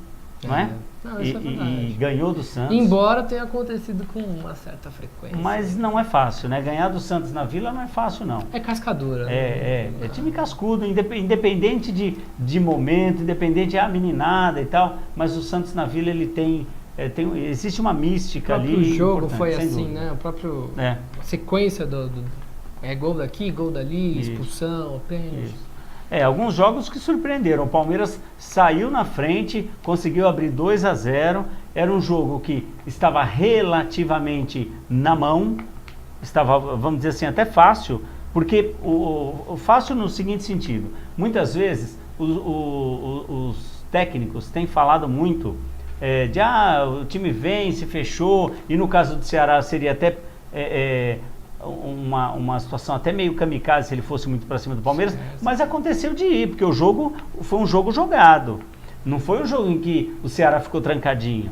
B: não é?
A: Não, isso é verdade.
B: E ganhou do Santos.
A: Embora tenha acontecido com uma certa frequência.
B: Mas não é fácil, né? Ganhar do Santos na Vila não é fácil, não.
A: É cascadura.
B: É time cascudo, independente de momento, independente da meninada e tal, mas o Santos na Vila ele existe uma
A: O
B: mística
A: próprio
B: ali.
A: jogo
B: importante,
A: foi
B: sem
A: assim,
B: dúvida.
A: né? O próprio
B: É,
A: sequência do gol daqui, gol dali,
B: Isso.
A: expulsão, pênalti.
B: isso. Alguns jogos que surpreenderam. O Palmeiras saiu na frente, conseguiu abrir 2-0. Era um jogo que estava relativamente na mão, estava, vamos dizer assim, até fácil, porque o fácil no seguinte sentido: muitas vezes os técnicos têm falado muito o time vence, fechou, e no caso do Ceará seria até uma situação até meio kamikaze se ele fosse muito para cima do Palmeiras, mas aconteceu de ir, porque o jogo foi um jogo jogado, não foi um jogo em que o Ceará ficou trancadinho,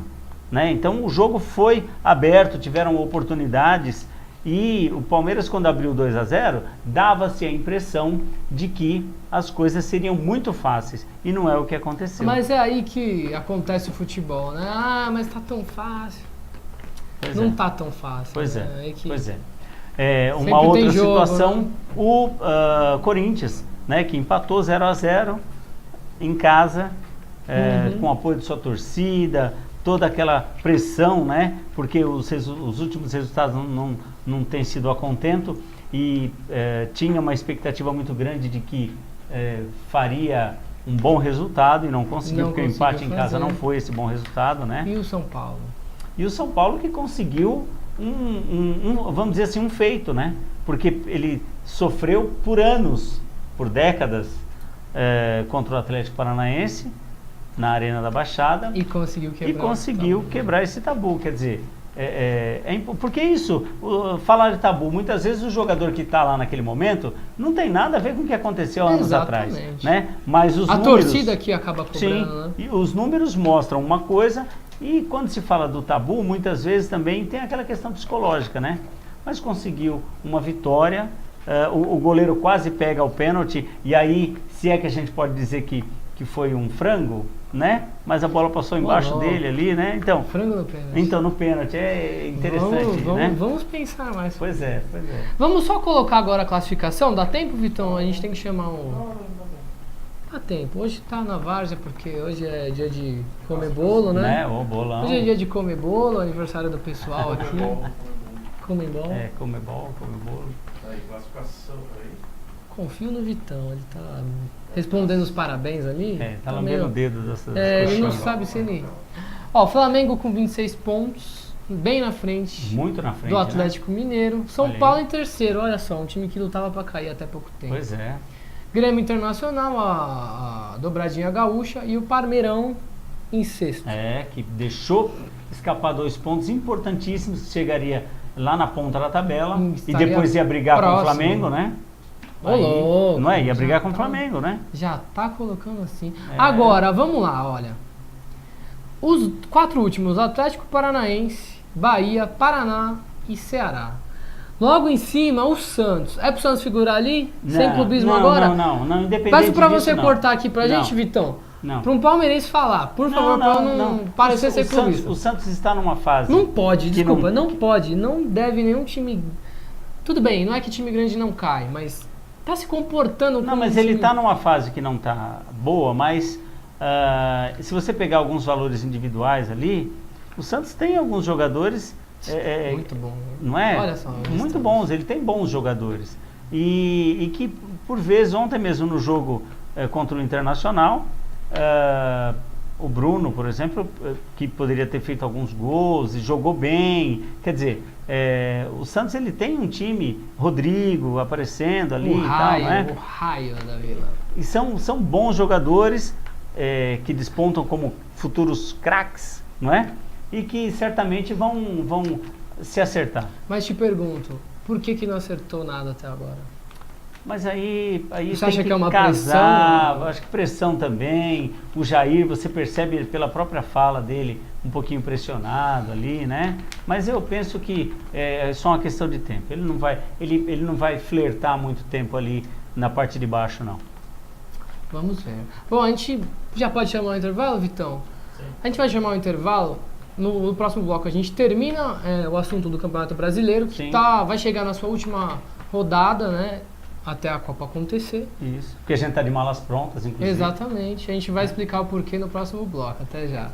B: né? Então o jogo foi aberto, tiveram oportunidades, e o Palmeiras, quando abriu 2-0, dava-se a impressão de que as coisas seriam muito fáceis, e não é o que aconteceu.
A: Mas é aí que acontece o futebol, né? Ah, mas tá tão fácil.
B: Pois
A: Não
B: é.
A: tá tão fácil.
B: Pois
A: né?
B: é,
A: que
B: pois é.
A: sempre
B: Uma outra
A: tem jogo,
B: situação,
A: né?
B: o Corinthians, né, que empatou 0-0 em casa, com o apoio de sua torcida, toda aquela pressão, né, porque os últimos resultados não têm sido a contento, e tinha uma expectativa muito grande de que faria um bom resultado e não conseguiu,
A: Não
B: porque o
A: conseguiu
B: empate em casa
A: fazer.
B: não foi esse bom resultado, né?
A: E o São Paulo?
B: E o São Paulo que conseguiu vamos dizer assim, um feito, né? Porque ele sofreu por anos, por décadas, contra o Atlético Paranaense, na Arena da Baixada,
A: E conseguiu
B: quebrar esse tabu. Quer dizer, porque isso, falar de tabu, muitas vezes o jogador que está lá naquele momento não tem nada a ver com o que aconteceu anos atrás, né? Mas os
A: A
B: números,
A: torcida aqui acaba cobrando,
B: sim,
A: né?
B: e os números mostram uma coisa, e quando se fala do tabu, muitas vezes também tem aquela questão psicológica, né? Mas conseguiu uma vitória, o goleiro quase pega o pênalti, e aí, se é que a gente pode dizer que foi um frango, né? Mas a bola passou embaixo dele ali, né? Então,
A: Frango no pênalti.
B: então no pênalti é interessante, né?
A: Vamos pensar mais.
B: Pois é.
A: Vamos só colocar agora a classificação? Dá tempo, Vitão? A gente tem que chamar um...
C: Não dá tempo.
A: Dá tempo. Hoje tá na várzea porque hoje é dia de comer bolo, né?
B: O bolão.
A: Hoje é dia de comer bolo, aniversário do pessoal aqui. Comer bolo.
B: Comer bolo.
C: Aí, classificação, aí.
A: Confio no Vitão, ele tá respondendo os parabéns ali.
B: Tá lambendo o dedo dessas
A: ele não
B: coxinhas.
A: sabe se ele... Ó, Flamengo com 26 pontos, bem na frente
B: Muito na frente,
A: do Atlético Mineiro. São
B: Olha aí.
A: Paulo em terceiro, olha só, um time que lutava pra cair até pouco
B: né?
A: tempo.
B: Pois é.
A: Grêmio Internacional, a dobradinha gaúcha, e o Parmeirão em sexto.
B: Que deixou escapar 2 pontos importantíssimos, que chegaria lá na ponta da tabela, e
A: Estaria
B: depois ia brigar com o
A: próximo.
B: Flamengo, né?
A: Ô, louco,
B: não é? Ia
A: já
B: brigar com o
A: tá.
B: Flamengo, né?
A: Já tá colocando assim. Agora, vamos lá, olha. Os 4 últimos, Atlético Paranaense, Bahia, Paraná e Ceará. Logo em cima, o Santos. É pro Santos figurar ali? Sem clubismo agora?
B: Não, independente
A: Peço pra
B: disso,
A: você
B: não.
A: cortar aqui pra
B: Não.
A: gente, Vitão.
B: Não.
A: Pra um palmeirense falar, por favor, pra eu não parecer ser clubista.
B: O Santos está numa fase...
A: Não pode,
B: que
A: desculpa, não pode, não deve nenhum time Tudo bem, não é que time grande não cai, mas tá se comportando
B: Não,
A: como
B: mas
A: um
B: ele
A: time...
B: está numa fase que não está boa, mas se você pegar alguns valores individuais ali, o Santos tem alguns jogadores...
A: muito bom.
B: Não é?
A: Olha só.
B: Muito bons, ele tem bons jogadores. E que, por vezes, ontem mesmo no jogo contra o Internacional, o Bruno, por exemplo, que poderia ter feito alguns gols e jogou bem. Quer dizer, o Santos ele tem um time, Rodrigo aparecendo ali
A: O
B: e
A: raio,
B: tal, né?
A: o raio da Vila.
B: E são bons jogadores que despontam como futuros craques, não é? E que certamente vão se acertar.
A: Mas te pergunto, por que não acertou nada até agora?
B: Mas aí
A: Você
B: tem
A: acha que é uma
B: casar,
A: pressão?
B: acho que pressão também. O Jair, você percebe pela própria fala dele, um pouquinho pressionado ali, né? Mas eu penso que é só uma questão de tempo. Ele não vai flertar muito tempo ali na parte de baixo, não.
A: Vamos ver. Bom, a gente já pode chamar o intervalo, Vitão?
C: Sim.
A: A gente vai chamar o intervalo. No próximo bloco a gente termina o assunto do Campeonato Brasileiro, que
B: Sim.
A: vai chegar na sua última rodada, né? Até a Copa acontecer.
B: Isso. Porque a gente está de malas prontas, inclusive.
A: Exatamente. A gente vai explicar o porquê no próximo bloco. Até já.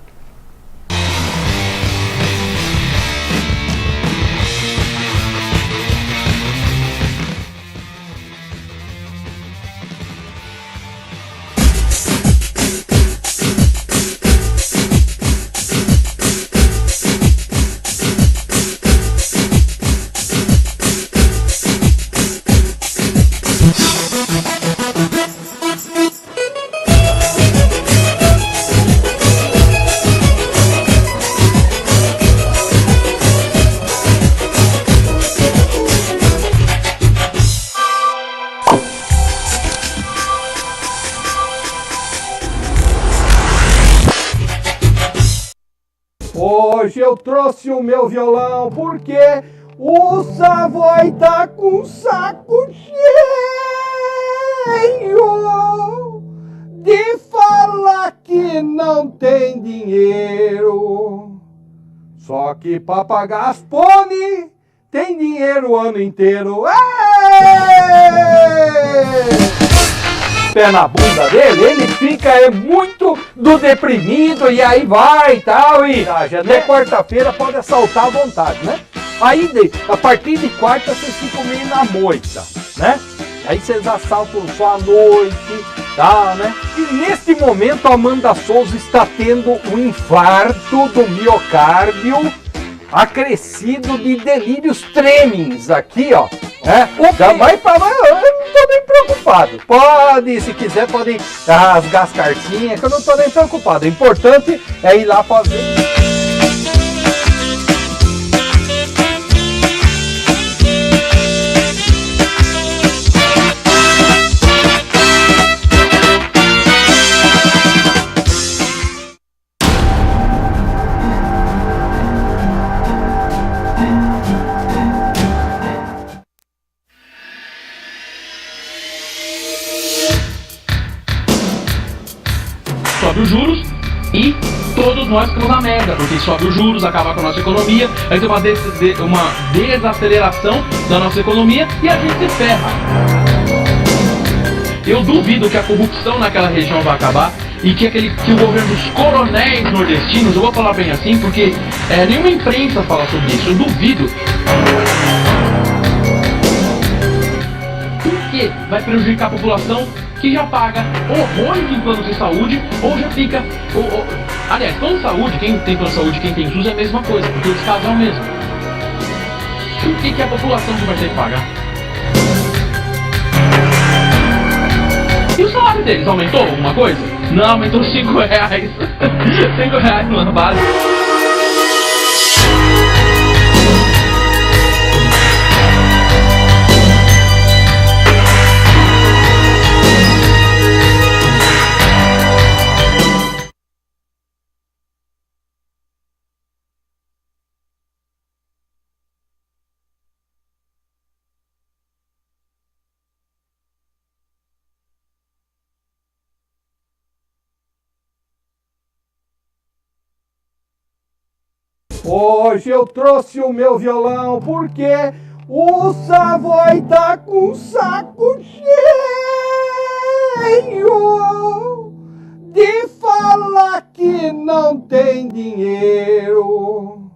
D: Hoje eu trouxe o meu violão porque o Savoy tá com saco cheio de falar que não tem dinheiro. Só que pra pagar as pone tem dinheiro o ano inteiro. Pé na bunda dele, ele fica muito do deprimido e aí vai e tal, e até quarta-feira pode assaltar à vontade, né? Aí a partir de quarta vocês ficam meio na moita, né? Aí vocês assaltam só à noite, tal, né? E neste momento a Amanda Souza está tendo um infarto do miocárdio acrescido de delírios tremens aqui, ó. Mas eu não tô nem preocupado. Pode, se quiser, pode rasgar as cartinhas, que eu não tô nem preocupado. O importante é ir lá pra ver.
E: Sobe os juros e todos nós ficamos na merda, porque sobe os juros, acaba com a nossa economia, aí tem uma desaceleração da nossa economia e a gente se ferra. Eu duvido que a corrupção naquela região vai acabar e que o governo dos coronéis nordestinos, eu vou falar bem assim, porque nenhuma imprensa fala sobre isso, eu duvido. Porque vai prejudicar a população que já paga horrores em planos de saúde, ou já fica... aliás, plano de saúde, quem tem plano de saúde e quem tem SUS é a mesma coisa, porque o descaso é o mesmo. O que é a população que vai ter que pagar? E o salário deles aumentou alguma coisa? Não, aumentou 5 reais. 5 reais no ano básico.
D: Hoje eu trouxe o meu violão porque O Savoy tá com saco cheio de falar que não tem dinheiro.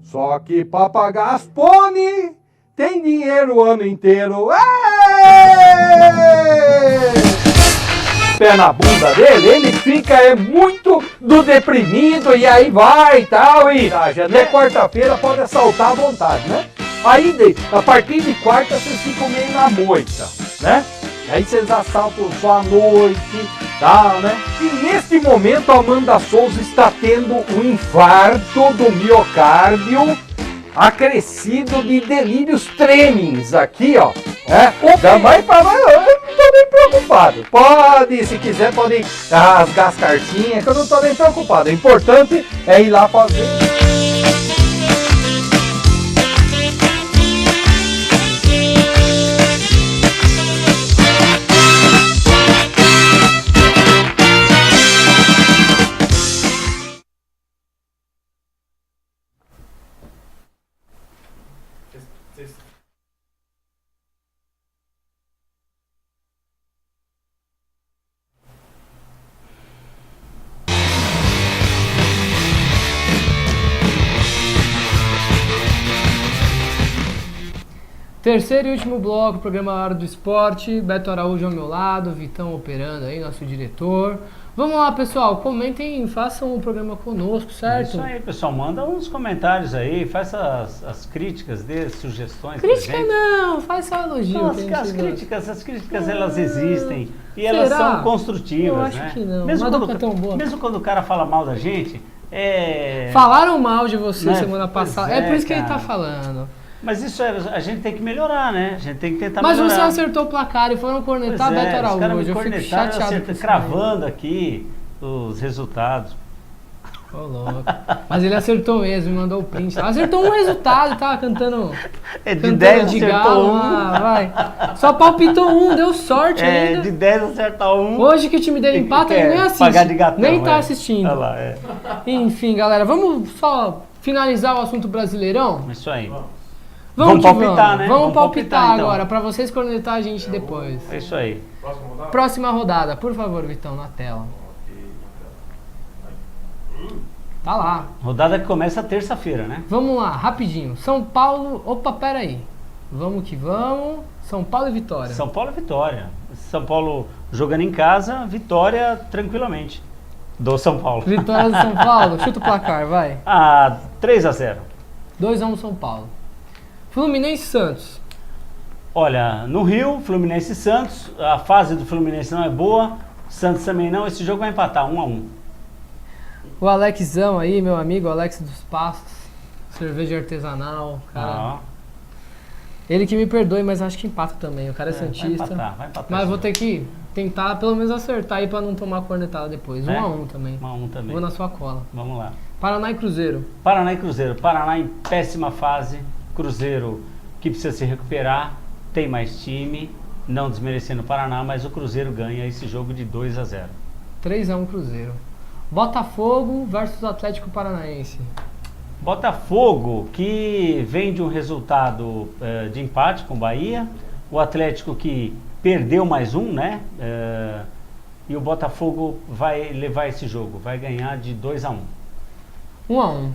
D: Só que pra pagar as pônei tem dinheiro o ano inteiro. Pé na bunda dele, ele fica muito do deprimido e aí vai e tal. E até quarta-feira pode assaltar à vontade, né? Aí, a partir de quarta, vocês ficam meio na moita, né? Aí vocês assaltam só à noite, tal, né? E neste momento, a Amanda Souza está tendo um infarto do miocárdio acrescido de delírios tremens aqui, ó. Mas eu não tô nem preocupado. Pode, se quiser, pode rasgar as cartinhas, que eu não tô nem preocupado. O importante é ir lá fazer.
A: Terceiro e último bloco, programa Hora do Esporte. Beto Araújo ao meu lado, Vitão operando aí, nosso diretor. Vamos lá, pessoal, comentem, façam o programa conosco, certo?
B: Isso aí, pessoal, manda uns comentários aí, faz as críticas, dê sugestões.
A: Crítica não, faz só elogio.
B: Não, as críticas elas existem e elas são construtivas,
A: Eu acho
B: né?
A: que não,
B: Mesmo
A: nada
B: quando,
A: é tão boa.
B: mesmo quando o cara fala mal da gente,
A: Falaram mal de você
B: Né?
A: semana passada,
B: Pois
A: é por isso que ele
B: cara.
A: tá falando.
B: Mas isso a gente tem que melhorar, né? A gente tem que tentar
A: Mas
B: melhorar.
A: você acertou o placar e foram cornetar
B: Pois é,
A: Beto
B: os caras
A: Araújo.
B: me
A: Eu fico
B: cornetaram,
A: chateado
B: eu
A: com isso.
B: cravando aqui os resultados.
A: Ô, louco. Mas ele acertou mesmo, me mandou o print. Acertou um resultado, tava cantando.
B: De
A: cantando
B: 10
A: de
B: acertou
A: galo,
B: um.
A: vai. Só palpitou um, deu sorte ainda.
B: De 10 acertar um.
A: Hoje que o time dele
B: Tem que-
A: empata, ele nem
B: quer
A: assiste.
B: pagar de gatão,
A: nem tá
B: é.
A: assistindo.
B: Olha lá,
A: Enfim, galera, vamos só finalizar o assunto Brasileirão?
B: Isso aí.
A: Vamos
B: Vamos palpitar, né?
A: Vamos
B: Vamos
A: palpitar
B: palpitar, então.
A: agora, pra vocês cornetar a gente depois.
B: É isso aí.
C: Próxima rodada?
A: Próxima rodada, por favor, Vitão, na tela. Tá lá.
B: Rodada que começa terça-feira, né?
A: Vamos lá, rapidinho. São Paulo. Opa, pera aí. Vamos que vamos. São Paulo e Vitória.
B: São Paulo é vitória. São Paulo jogando em casa, vitória tranquilamente. Do São Paulo.
A: Vitória do São Paulo. Chuta o placar, vai.
B: 3-0.
A: 2-1 São Paulo. Fluminense e Santos.
B: Olha, no Rio, Fluminense e Santos, a fase do Fluminense não é boa, Santos também não, esse jogo vai empatar 1-1.
A: O Alexão aí, meu amigo, Alex dos Passos. Cerveja artesanal, cara. Ele que me perdoe, mas acho que empata também. O cara é santista.
B: Vai empatar.
A: Mas
B: esse
A: vou
B: jogo.
A: ter que tentar pelo menos acertar aí pra não tomar cornetada depois. 1-1 também.
B: 1-1 também.
A: Vou na sua cola.
B: Vamos lá.
A: Paraná e Cruzeiro.
B: Paraná e Cruzeiro. Paraná em péssima fase. Cruzeiro que precisa se recuperar. Tem mais time. Não desmerecendo o Paraná, mas o Cruzeiro ganha esse jogo de 2-0.
A: 3-1 Cruzeiro. Botafogo versus Atlético Paranaense.
B: Botafogo, que vem de um resultado de empate com o Bahia. O Atlético que perdeu mais um, né? E o Botafogo vai levar esse jogo. Vai ganhar de 2-1.
A: 1-1.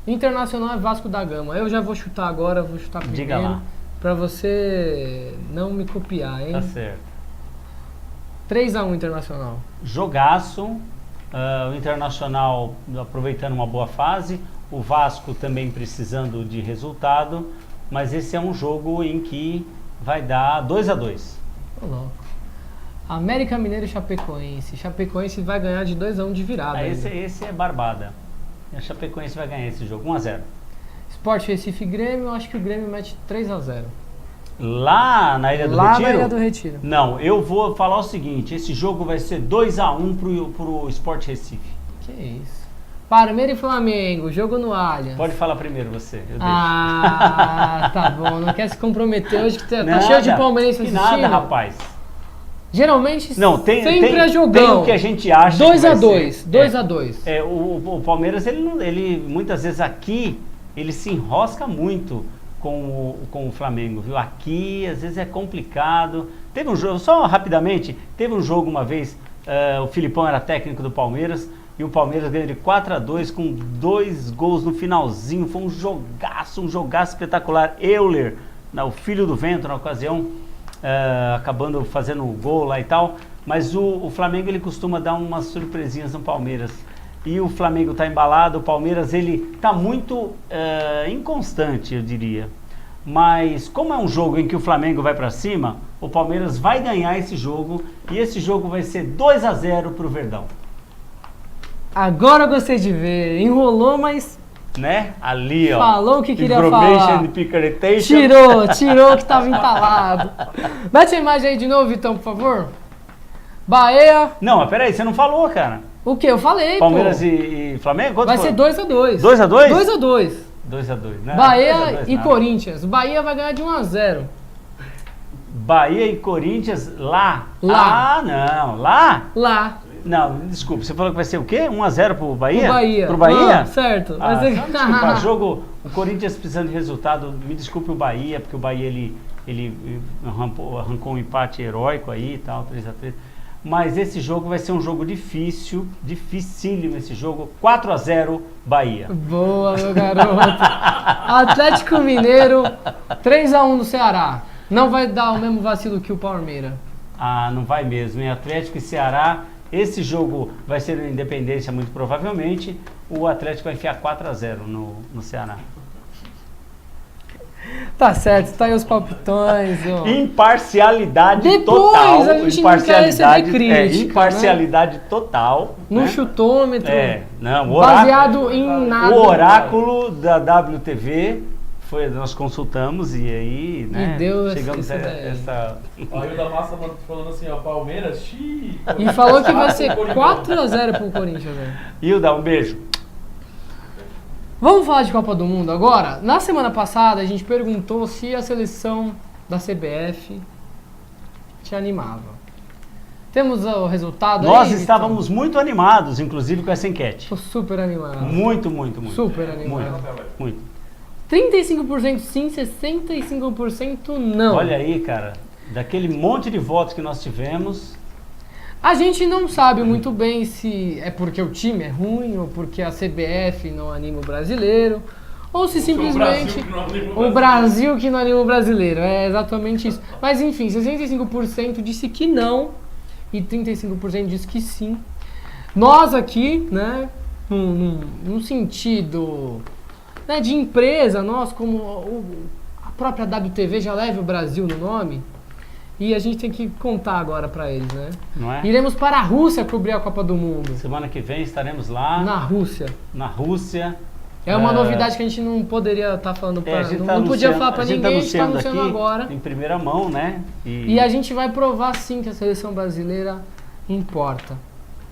A: Internacional e Vasco da Gama. Eu já vou chutar agora, vou chutar primeiro.
B: Diga lá.
A: Pra você não me copiar, hein?
B: Tá certo.
A: 3-1 Internacional.
B: Jogaço. O Internacional aproveitando uma boa fase. O Vasco também precisando de resultado. Mas esse é um jogo em que vai dar 2-2.
A: Ô, louco. América Mineiro e Chapecoense. Chapecoense vai ganhar de 2-1 de virada. ainda.
B: Esse é barbada. A Chapecoense vai ganhar esse jogo 1-0.
A: Sport Recife e Grêmio, eu acho que o Grêmio mete 3-0.
B: Lá na Ilha do
A: Lá
B: Retiro?
A: na Ilha do Retiro.
B: Não, eu vou falar o seguinte, esse jogo vai ser 2-1 pro Sport Recife.
A: Que isso. Palmeiras e Flamengo, jogo no Allianz.
B: Pode falar primeiro você, eu deixo.
A: Tá bom, não quer se comprometer hoje que tá
B: Nada,
A: cheio de palmeirense
B: que
A: assistindo.
B: nada, rapaz.
A: Geralmente
B: Não,
A: sempre é jogão.
B: tem o que a gente acha
A: 2-2, 2-2.
B: O Palmeiras, ele muitas vezes aqui, ele se enrosca muito com o Flamengo, viu? Aqui, às vezes é complicado. Teve um jogo, só rapidamente, teve um jogo uma vez, o Filipão era técnico do Palmeiras, e o Palmeiras ganhou de 4-2 com 2 gols no finalzinho. Foi um jogaço espetacular. Euler, o filho do vento na ocasião, acabando fazendo o gol lá e tal. Mas o Flamengo, ele costuma dar umas surpresinhas no Palmeiras. E o Flamengo está embalado, o Palmeiras ele está muito inconstante, eu diria. Mas como é um jogo em que o Flamengo vai para cima, o Palmeiras vai ganhar esse jogo. E esse jogo vai ser 2-0 para o Verdão.
A: Agora eu gostei de ver. Enrolou, mas
B: Né? Ali, ó.
A: falou o que queria
B: Information
A: falar.
B: and picaretation.
A: Tirou o que estava entalado. Mete a imagem aí de novo, Vitão, por favor. Bahia.
B: Não, mas peraí, você não falou, cara.
A: O que? Eu falei,
B: Palmeiras
A: pô.
B: e Flamengo? Quanto
A: Vai
B: foi?
A: ser 2-2.
B: 2-2?
A: 2-2.
B: 2-2, né?
A: Bahia
B: 2-2,
A: e
B: nada.
A: Corinthians. Bahia vai ganhar de 1-0.
B: Bahia e Corinthians lá.
A: Lá.
B: Ah, não. Lá?
A: Lá.
B: Não, desculpa. Você falou que vai ser o quê? 1-0 pro Bahia?
A: Pro Bahia.
B: Pro Bahia?
A: Ah, certo.
B: Ah,
A: Vai ser-
B: só desculpa, jogo, o Corinthians precisando de resultado, me desculpe o Bahia, porque o Bahia ele arrancou um empate heróico aí e tal, 3-3. Mas esse jogo vai ser um jogo difícil, dificílimo esse jogo, 4-0 Bahia.
A: Boa, meu garoto. Atlético Mineiro, 3-1 no Ceará. Não vai dar o mesmo vacilo que o Palmeiras.
B: Ah, não vai mesmo, em Atlético e Ceará, esse jogo vai ser na Independência muito provavelmente, o Atlético vai enfiar 4-0 no Ceará.
A: Tá certo, tá aí os palpitões. Ó.
B: Imparcialidade
A: Depois,
B: total.
A: a gente não quer receber crítica,
B: imparcialidade total.
A: No
B: né?
A: chutômetro,
B: Não, o
A: baseado em nada.
B: O oráculo da WTV nós consultamos e aí, né,
A: E deu
B: chegamos a
A: essa ideia.
B: essa.
C: Aí o da Massa falando assim, ó, Palmeiras, xiii.
A: E falou que vai ser 4-0 pro Corinthians, velho.
B: Hilda, um beijo.
A: Vamos falar de Copa do Mundo agora? Na semana passada a gente perguntou se a seleção da CBF te animava. Temos o resultado aí?
B: Nós
A: Vitão?
B: estávamos muito animados, inclusive, com essa enquete.
A: Tô super animado.
B: Muito.
A: Super animado.
B: Muito.
A: 35% sim, 65% não.
B: Olha aí, cara, daquele monte de votos que nós tivemos.
A: A gente não sabe muito bem se é porque o time é ruim ou porque a CBF não anima o brasileiro ou se simplesmente o Brasil que não anima o brasileiro. É exatamente isso. Mas enfim, 65% disse que não e 35% disse que sim. Nós aqui, né, num sentido, né, de empresa, nós como a própria WTV já leva o Brasil no nome. E a gente tem que contar agora pra eles, né?
B: Não é?
A: Iremos para a Rússia cobrir a Copa do Mundo.
B: Semana que vem estaremos lá
A: Na Rússia.
B: na Rússia.
A: É uma novidade que a gente não poderia estar falando pra...
B: A gente
A: não
B: tá
A: podia
B: anunciando-
A: falar pra
B: a gente
A: ninguém, a gente tá
B: anunciando
A: anunciando
B: aqui
A: agora.
B: em primeira mão, né?
A: E a gente vai provar sim que a seleção brasileira importa.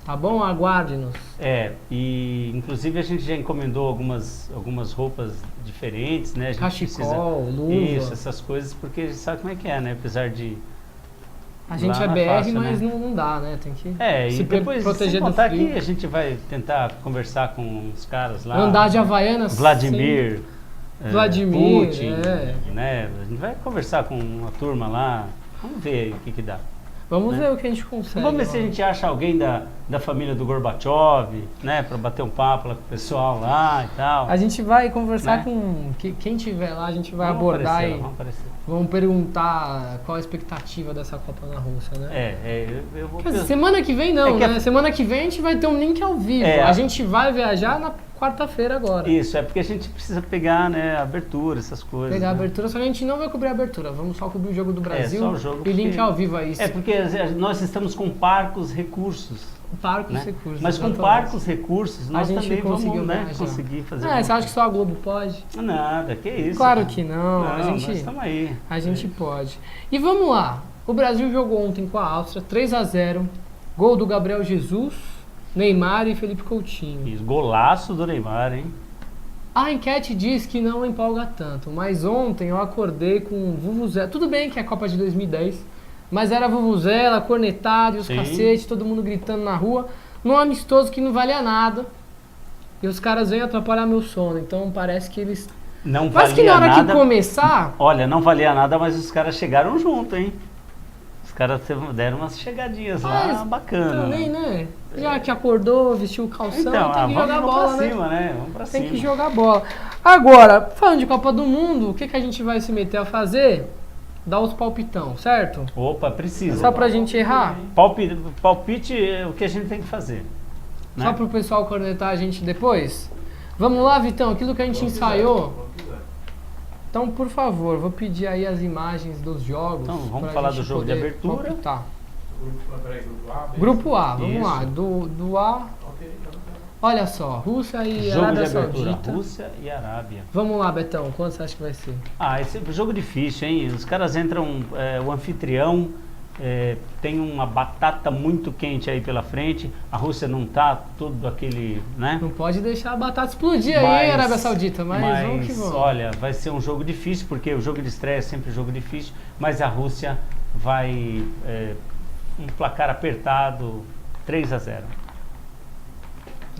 A: Tá bom? Aguarde-nos.
B: E inclusive a gente já encomendou algumas roupas diferentes, né? A gente
A: Cachecol, luva.
B: Isso, essas coisas, porque a gente sabe como é que é, né? Apesar de...
A: A gente
B: Lá
A: é
B: não
A: BR,
B: é fácil,
A: mas
B: né?
A: não dá, né? Tem que
B: E
A: se
B: depois,
A: proteger
B: sem
A: do
B: contar
A: frio.
B: que a gente vai tentar conversar com os caras lá.
A: Andar de Havaianas.
B: Vladimir,
A: Vladimir,
B: Putin, né? A gente vai conversar com uma turma lá, vamos ver o que dá.
A: Vamos
B: né?
A: ver o que a gente consegue.
B: Vamos ver se a
A: ó.
B: gente acha alguém da família do Gorbachev, né? Pra bater um papo lá com o pessoal lá e tal.
A: A gente vai conversar
B: Né?
A: com quem tiver lá, a gente vai
B: Vamos
A: abordar
B: aparecer lá,
A: e
B: vamos aparecer.
A: vamos perguntar qual a expectativa dessa Copa na Rússia, né?
B: Eu vou
A: Quer dizer,
B: pensar.
A: semana que vem não,
B: É que
A: né? Semana que vem a gente vai ter um link ao vivo.
B: É,
A: a gente vai viajar na quarta-feira agora.
B: Isso, é porque a gente precisa pegar, né, a abertura, essas coisas.
A: Pegar a
B: né?
A: abertura, só que a gente não vai cobrir a abertura. Vamos só cobrir o jogo do Brasil
B: só o jogo,
A: e link
B: porque-
A: ao vivo aí.
B: É porque nós estamos com parcos recursos.
A: Parcos
B: Né?
A: recursos.
B: Mas com
A: exatamente.
B: parcos recursos, nós
A: gente
B: também vamos,
A: conseguiu
B: né,
A: viajar.
B: conseguir fazer.
A: Você
B: alguma
A: acha que só a Globo pode?
B: coisa. Nada, que isso.
A: Claro
B: cara.
A: que não. A
B: nós
A: gente,
B: estamos aí.
A: a gente pode. E vamos lá. O Brasil jogou ontem com a Áustria, 3-0. Gol do Gabriel Jesus, Neymar e Felipe Coutinho.
B: Isso, golaço do Neymar, hein?
A: A enquete diz que não empolga tanto, mas ontem eu acordei com Vuvuzela. Tudo bem que é a Copa de 2010, mas era Vuvuzela, cornetado e os
B: Sim.
A: cacete, todo mundo gritando na rua, num amistoso que não valia nada. E os caras vêm atrapalhar meu sono, então parece que eles
B: Não
A: Mas que
B: valia
A: na hora
B: nada.
A: que começar,
B: Olha, não valia nada, mas os caras chegaram junto, hein? Os caras deram umas chegadinhas lá,
A: mas
B: bacana.
A: também, né? Já que acordou, vestiu o calção,
B: Então,
A: tem que jogar
B: vamos
A: bola,
B: pra
A: né?
B: cima, né? Vamos pra
A: Tem
B: cima.
A: que jogar bola. Agora, falando de Copa do Mundo, o que, que a gente vai se meter a fazer? Dar os palpitão, certo?
B: Opa, precisa.
A: Só pra gente errar?
B: Palpite é o que a gente tem que fazer. Né?
A: Só pro pessoal cornetar a gente depois? Vamos lá, Vitão, aquilo que a gente ensaiou. Então, por favor, vou pedir aí as imagens dos jogos.
B: Então, vamos
A: pra
B: falar
A: gente
B: do jogo de
A: poder
B: abertura.
A: palpitar.
C: Peraí, grupo A, B,
A: Grupo A, vamos
B: Isso.
A: lá. Do A,
C: Ok, então.
A: olha só, Rússia e
B: Jogo
A: Arábia
B: de abertura,
A: Saudita.
B: Rússia e Arábia.
A: Vamos lá, Betão, quanto você acha que vai ser?
B: Ah, esse jogo difícil, hein? Os caras entram, o anfitrião tem uma batata muito quente aí pela frente. A Rússia não tá tudo aquele, né?
A: Não pode deixar a batata explodir aí, Arábia Saudita, mas vamos que vamos.
B: Olha, vai ser um jogo difícil, porque o jogo de estreia é sempre um jogo difícil, mas a Rússia vai um placar apertado, 3-0.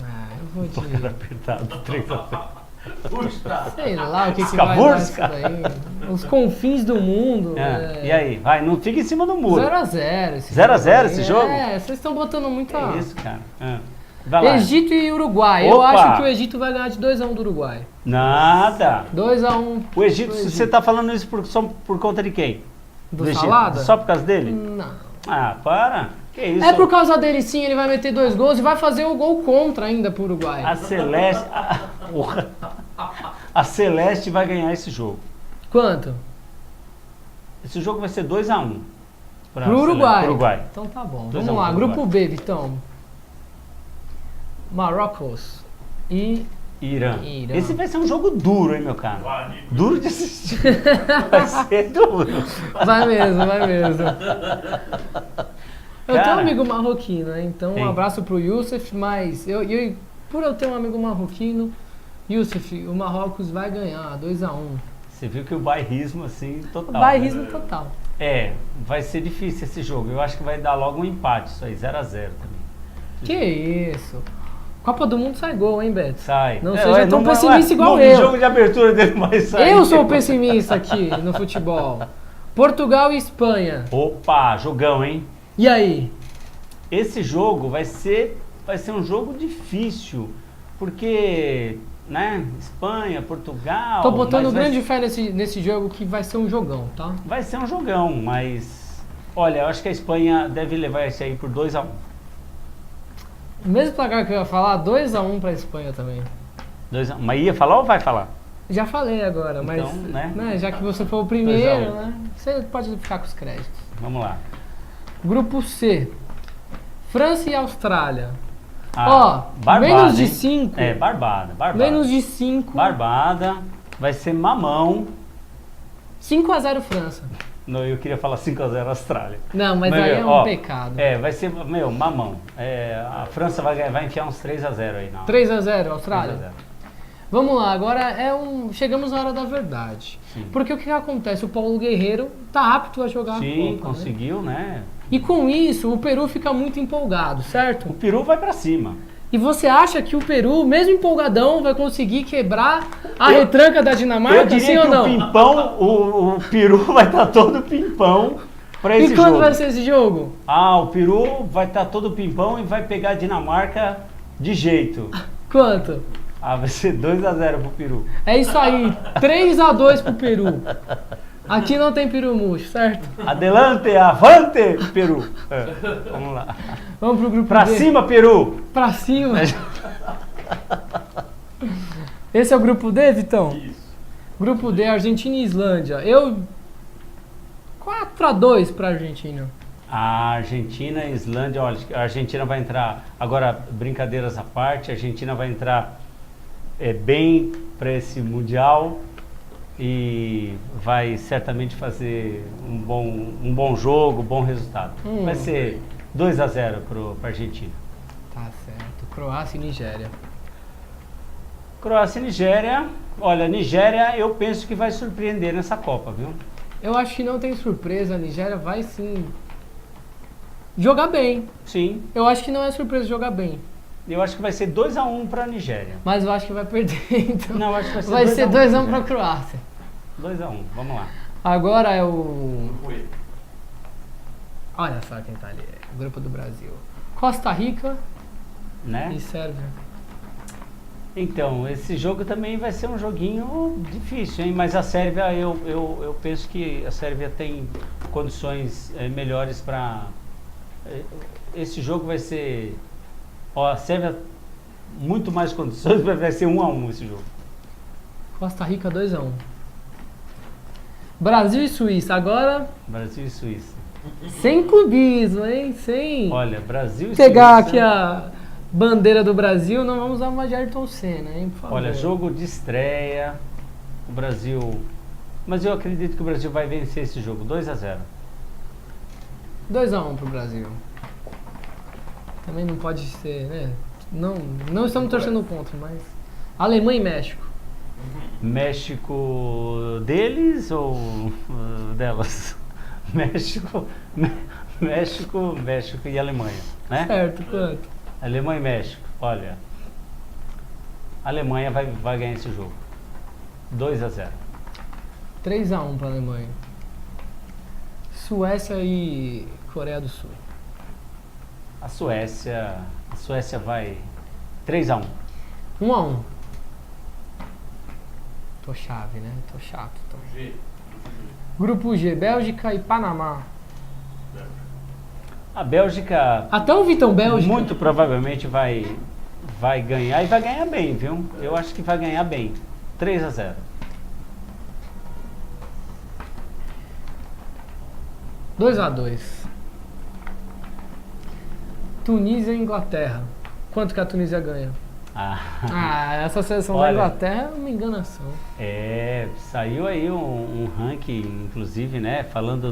A: Ah, eu vou
B: Placar
A: de...
B: apertado, 3-0.
A: Sei lá o que vai dar isso
B: Skavurska.
A: daí. Os confins do mundo.
B: E aí, vai, não fica em cima do muro.
A: 0x0
B: 0x0 esse jogo?
A: É, vocês estão botando muita...
B: É isso, cara. Vai lá.
A: Egito e Uruguai. Eu
B: Opa!
A: acho que o Egito vai ganhar de 2x1 do Uruguai.
B: Nada.
A: 2x1
B: O Egito, você tá falando isso só por conta de quem?
A: do
B: Egito?
A: Salada?
B: Só por causa dele?
A: Não.
B: Ah, para. Que isso?
A: É por causa dele sim, ele vai meter 2 gols e vai fazer o gol contra ainda pro Uruguai.
B: A Celeste... Porra. A Celeste vai ganhar esse jogo.
A: Quanto?
B: Esse jogo vai ser 2-1.
A: Pro Uruguai.
B: Pro Uruguai.
A: Então tá bom.
B: 2 a 1
A: Vamos lá,
B: pro
A: grupo
B: Uruguai.
A: B, Vitão. Marrocos e
B: Irã.
A: Irã.
B: Esse vai ser um jogo duro, hein, meu cara? Duro de assistir. Vai ser duro.
A: Vai mesmo, vai mesmo. Eu tenho um
B: Cara.
A: amigo marroquino, né? Então
B: Tem.
A: um abraço pro Youssef, mas por eu ter um amigo marroquino, Youssef, o Marrocos vai ganhar 2x1.
B: Você viu que o bairrismo, assim, total.
A: Bairrismo total.
B: Vai ser difícil esse jogo. Eu acho que vai dar logo um empate, isso aí, 0-0 também.
A: Que isso? Copa do Mundo sai gol, hein, Beto?
B: Sai.
A: Não seja tão pessimista igual
B: no
A: eu.
B: jogo de abertura dele vai sair.
A: Eu sou o pessimista aqui no futebol. Portugal e Espanha.
B: Opa, jogão, hein?
A: E aí?
B: Esse jogo vai ser um jogo difícil, porque, né, Espanha, Portugal...
A: Tô botando
B: mas vai-
A: grande fé nesse jogo que vai ser um jogão, tá?
B: Vai ser um jogão, mas... Olha, eu acho que a Espanha deve levar esse aí por 2-1.
A: O mesmo placar que eu ia falar, 2x1 pra Espanha também.
B: 2-1. Mas ia falar ou vai falar?
A: Já falei agora, mas
B: Então, né?
A: já que você foi o primeiro,
B: 2 a 1.
A: né? Você pode ficar com os créditos.
B: Vamos lá.
A: Grupo C. França e Austrália.
B: Barbada,
A: menos de
B: hein?
A: 5.
B: Barbada.
A: Menos de 5.
B: Barbada. Vai ser mamão.
A: 5x0 França.
B: Não, eu queria falar 5-0 Austrália.
A: Não, mas aí é um pecado.
B: Vai ser, mamão. A França vai enfiar uns 3-0 aí.
A: 3x0 Austrália.
B: 3-0.
A: Vamos lá, agora chegamos na hora da verdade.
B: Sim.
A: Porque o que acontece? O Paulo Guerreiro tá apto a jogar
B: Sim,
A: a Copa, né?
B: conseguiu, né?
A: E com isso, o Peru fica muito empolgado,
B: O
A: certo?
B: Peru vai pra cima.
A: E você acha que o Peru, mesmo empolgadão, vai conseguir quebrar a retranca da
B: Eu
A: Dinamarca,
B: diria
A: sim ou
B: que
A: não?
B: o pimpão, o Peru vai estar todo pimpão pra esse
A: E quando
B: jogo.
A: vai ser esse jogo?
B: O Peru vai estar todo pimpão e vai pegar a Dinamarca de jeito.
A: Quanto?
B: Vai ser 2-0 pro Peru.
A: É isso aí, 3x2 pro Peru. Aqui não tem peru murcho, certo?
B: Adelante, avante, Peru. Vamos lá.
A: Vamos pro grupo
B: Pra
A: D.
B: cima, Peru.
A: Pra cima. Esse é o grupo D, Vitão?
C: Isso.
A: Grupo D, Argentina e Islândia. 4x2 pra Argentina.
B: A Argentina e a Islândia, olha, a Argentina vai entrar, agora brincadeiras à parte, a Argentina vai entrar bem para esse Mundial e vai certamente fazer um bom jogo, bom resultado. Vai ser 2-0 para a Argentina.
A: Tá certo. Croácia e Nigéria.
B: Croácia e Nigéria, olha, Nigéria eu penso que vai surpreender nessa Copa, viu?
A: Eu acho que não tem surpresa, a Nigéria vai sim jogar bem.
B: Sim.
A: Eu acho que não é surpresa jogar bem.
B: Eu acho que vai ser 2-1 para a Nigéria.
A: Mas eu acho que vai perder, então.
B: Não, eu acho que vai ser
A: Vai ser
B: 2 a 1
A: 2-1 para a Croácia.
B: 2-1, vamos lá.
A: Agora é o...
C: Foi.
A: Olha só quem tá ali. Grupo do Brasil. Costa Rica
B: Né?
A: e Sérvia.
B: Então, esse jogo também vai ser um joguinho difícil, hein? Mas a Sérvia, eu penso que a Sérvia tem condições melhores para... Esse jogo vai ser... Ó, a Sérvia, muito mais condições, vai ser 1-1 esse jogo.
A: Costa Rica 2-1. Brasil e Suíça. Agora,
B: Brasil e Suíça.
A: sem clubismo, hein? Sem
B: Olha, Brasil e
A: pegar
B: Suíça...
A: aqui a bandeira do Brasil, não vamos usar uma de Ayrton Senna, hein? Por favor.
B: Olha, jogo de estreia, o Brasil... Mas eu acredito que o Brasil vai vencer esse jogo, 2-0.
A: 2-1 pro Brasil. Também não pode ser, né? Não estamos torcendo contra, mas... Alemanha e México.
B: México deles ou delas? México e Alemanha, né?
A: Certo, quanto?
B: Alemanha e México, olha. A Alemanha vai ganhar esse jogo. 2-0.
A: 3-1 pra Alemanha. Suécia e Coreia do Sul.
B: A Suécia vai 3-1.
A: 1-1. Tô chave, né? Tô chato.
C: G.
A: Grupo G, Bélgica e Panamá.
B: A Bélgica
A: Até o Vitão Bélgica.
B: muito provavelmente vai ganhar e vai ganhar bem, viu? Eu acho que vai ganhar bem. 3-0.
A: 2-2. Tunísia e Inglaterra. Quanto que a Tunísia ganha? Ah, essa seleção da
B: Olha.
A: Inglaterra é uma enganação.
B: Saiu aí um ranking, inclusive, né? Falando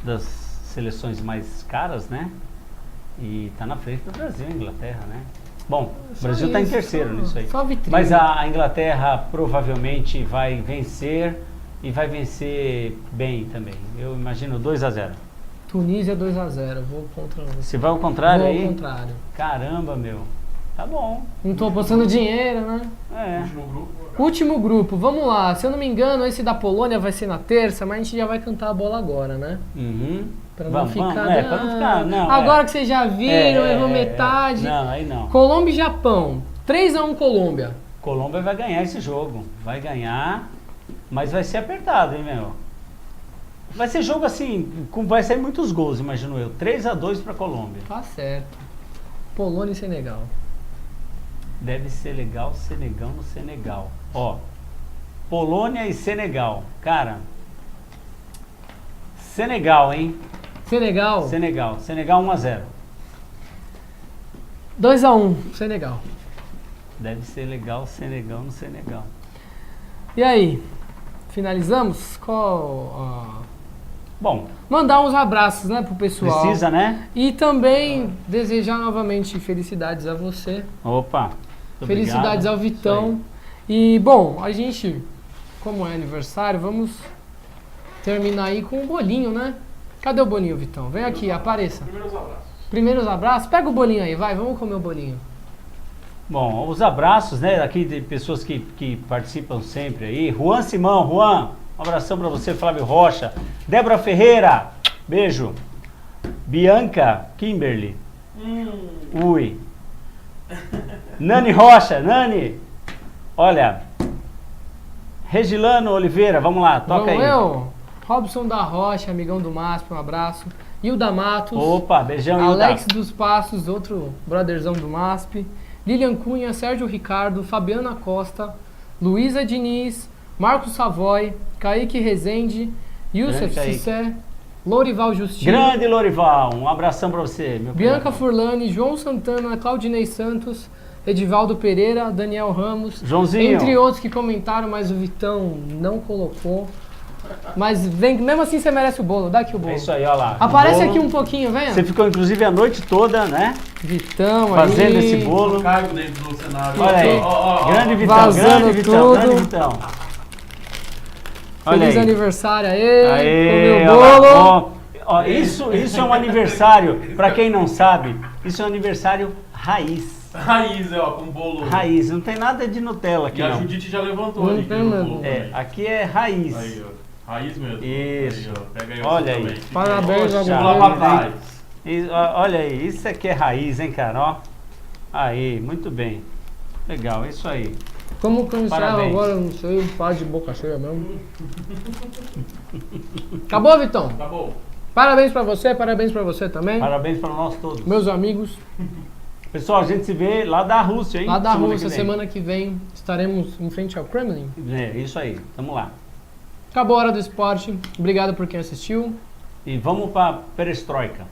B: das seleções mais caras, né? E tá na frente do Brasil, a Inglaterra, né? Bom, o
A: Só
B: Brasil tá em
A: isso,
B: terceiro nisso aí.
A: Só vitrine.
B: Mas a Inglaterra provavelmente vai vencer e vai vencer bem também. Eu imagino 2-0.
A: Tunísia 2-0. Vou contra você.
B: Se vai ao contrário
A: Vou
B: aí?
A: ao contrário.
B: Caramba, meu. Tá bom.
A: Não tô apostando dinheiro, né?
B: É.
C: Último grupo.
A: Último grupo, vamos lá. Se eu não me engano, esse da Polônia vai ser na terça, mas a gente já vai cantar a bola agora, né?
B: Uhum.
A: Pra não
B: Vamos,
A: ficar.
B: vamos. Pra não ficar. Não,
A: Agora que vocês já viram, errou metade.
B: Não, aí não.
A: Colômbia e Japão. 3-1 Colômbia.
B: Colômbia vai ganhar esse jogo. Vai ganhar, mas vai ser apertado, hein, meu? Vai ser jogo assim, vai sair muitos gols, imagino eu. 3-2 pra Colômbia.
A: Tá certo. Polônia e Senegal.
B: Deve ser legal, Senegal no Senegal. Ó, Polônia e Senegal. Cara, Senegal, hein?
A: Senegal.
B: Senegal 1-0.
A: 2-1 Senegal.
B: Deve ser legal, Senegal no Senegal.
A: E aí? Finalizamos? Qual...
B: Bom,
A: Mandar uns abraços, né, pro pessoal.
B: precisa, né?
A: E também desejar novamente felicidades a você.
B: Opa. muito
A: Felicidades
B: obrigado.
A: ao Vitão. E, bom, a gente, como é aniversário, vamos terminar aí com um bolinho, né? Cadê o bolinho, Vitão? Vem aqui, apareça.
C: Primeiros abraços.
A: Primeiros abraços. Pega o bolinho aí, vai, vamos comer o bolinho.
B: Bom, os abraços, né, aqui de pessoas que participam sempre aí. Juan Simão, Juan, um abração pra você, Flávio Rocha. Débora Ferreira, beijo. Bianca Kimberly. Ui. Nani Rocha, Nani. Olha. Regilano Oliveira, vamos lá, toca
A: Vamos
B: aí.
A: eu, Robson da Rocha, amigão do MASP, um abraço. Hilda Matos.
B: Opa, beijão,
A: Alex
B: Hilda.
A: dos Passos, outro brotherzão do MASP. Lilian Cunha, Sérgio Ricardo, Fabiana Costa, Luísa Diniz, Marcos Savoy, Kaique Rezende, Youssef
B: Grande Kaique.
A: Cissé, Lourival Justino,
B: Grande Lorival, um abração pra você, meu
A: Bianca
B: querido.
A: Furlani, João Santana, Claudinei Santos, Edivaldo Pereira, Daniel Ramos,
B: Joãozinho.
A: entre outros que comentaram, mas o Vitão não colocou. Mas vem, mesmo assim você merece o bolo, dá aqui o bolo.
B: É isso aí, ó lá.
A: Aparece
B: O bolo.
A: aqui um pouquinho, venha.
B: Você ficou inclusive a noite toda, né?
A: Vitão
B: Fazendo
A: aí.
B: esse bolo.
C: Caigo dentro do cenário.
B: Olha aí. Grande Vitão,
A: Vazando
B: grande Vitão,
A: tudo.
B: grande Vitão. Olha
A: Feliz
B: aí.
A: aniversário aí,
B: Aê,
A: comeu o
B: ó lá,
A: bolo.
B: ó, isso é um aniversário, pra quem não sabe, isso é um aniversário raiz.
C: Raiz, ó, com bolo.
B: Raiz, não tem nada de Nutella aqui
C: E a
B: não.
C: Judite já levantou
A: Não
C: ali.
A: tem
C: viu, o
A: mesmo.
C: bolo
B: É,
C: também.
B: aqui é raiz.
C: Aí, ó. Raiz mesmo.
B: Isso.
C: Aí, ó. Pega aí
B: Olha
C: você
B: aí.
C: também.
A: Parabéns a
B: Poxa,
C: Olá,
A: você.
C: papai.
B: Olha aí, isso aqui é raiz, hein, cara, ó. Aí, muito bem. Legal, isso aí.
A: Como que eu encerro
B: Parabéns.
A: agora? Eu não sei, faz de boca cheia mesmo. Acabou, Vitão?
C: Tá bom.
A: Parabéns pra você também.
B: Parabéns para nós todos.
A: Meus amigos,
B: Pessoal, a gente se vê lá da Rússia, hein?
A: lá da
B: semana
A: Rússia,
B: que vem.
A: semana que vem estaremos em frente ao Kremlin.
B: É, isso aí, tamo lá.
A: Acabou a Hora do Esporte. Obrigado por quem assistiu.
B: E vamos para Perestroika.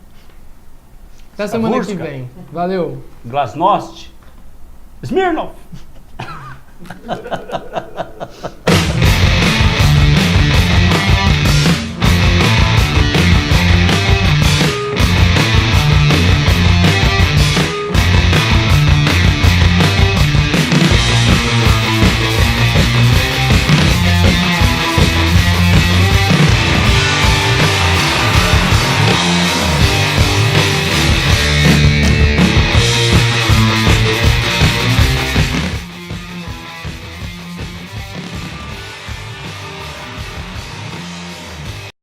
A: Até semana que
B: Savurska.
A: vem. Valeu.
B: Glasnost. Smirnov.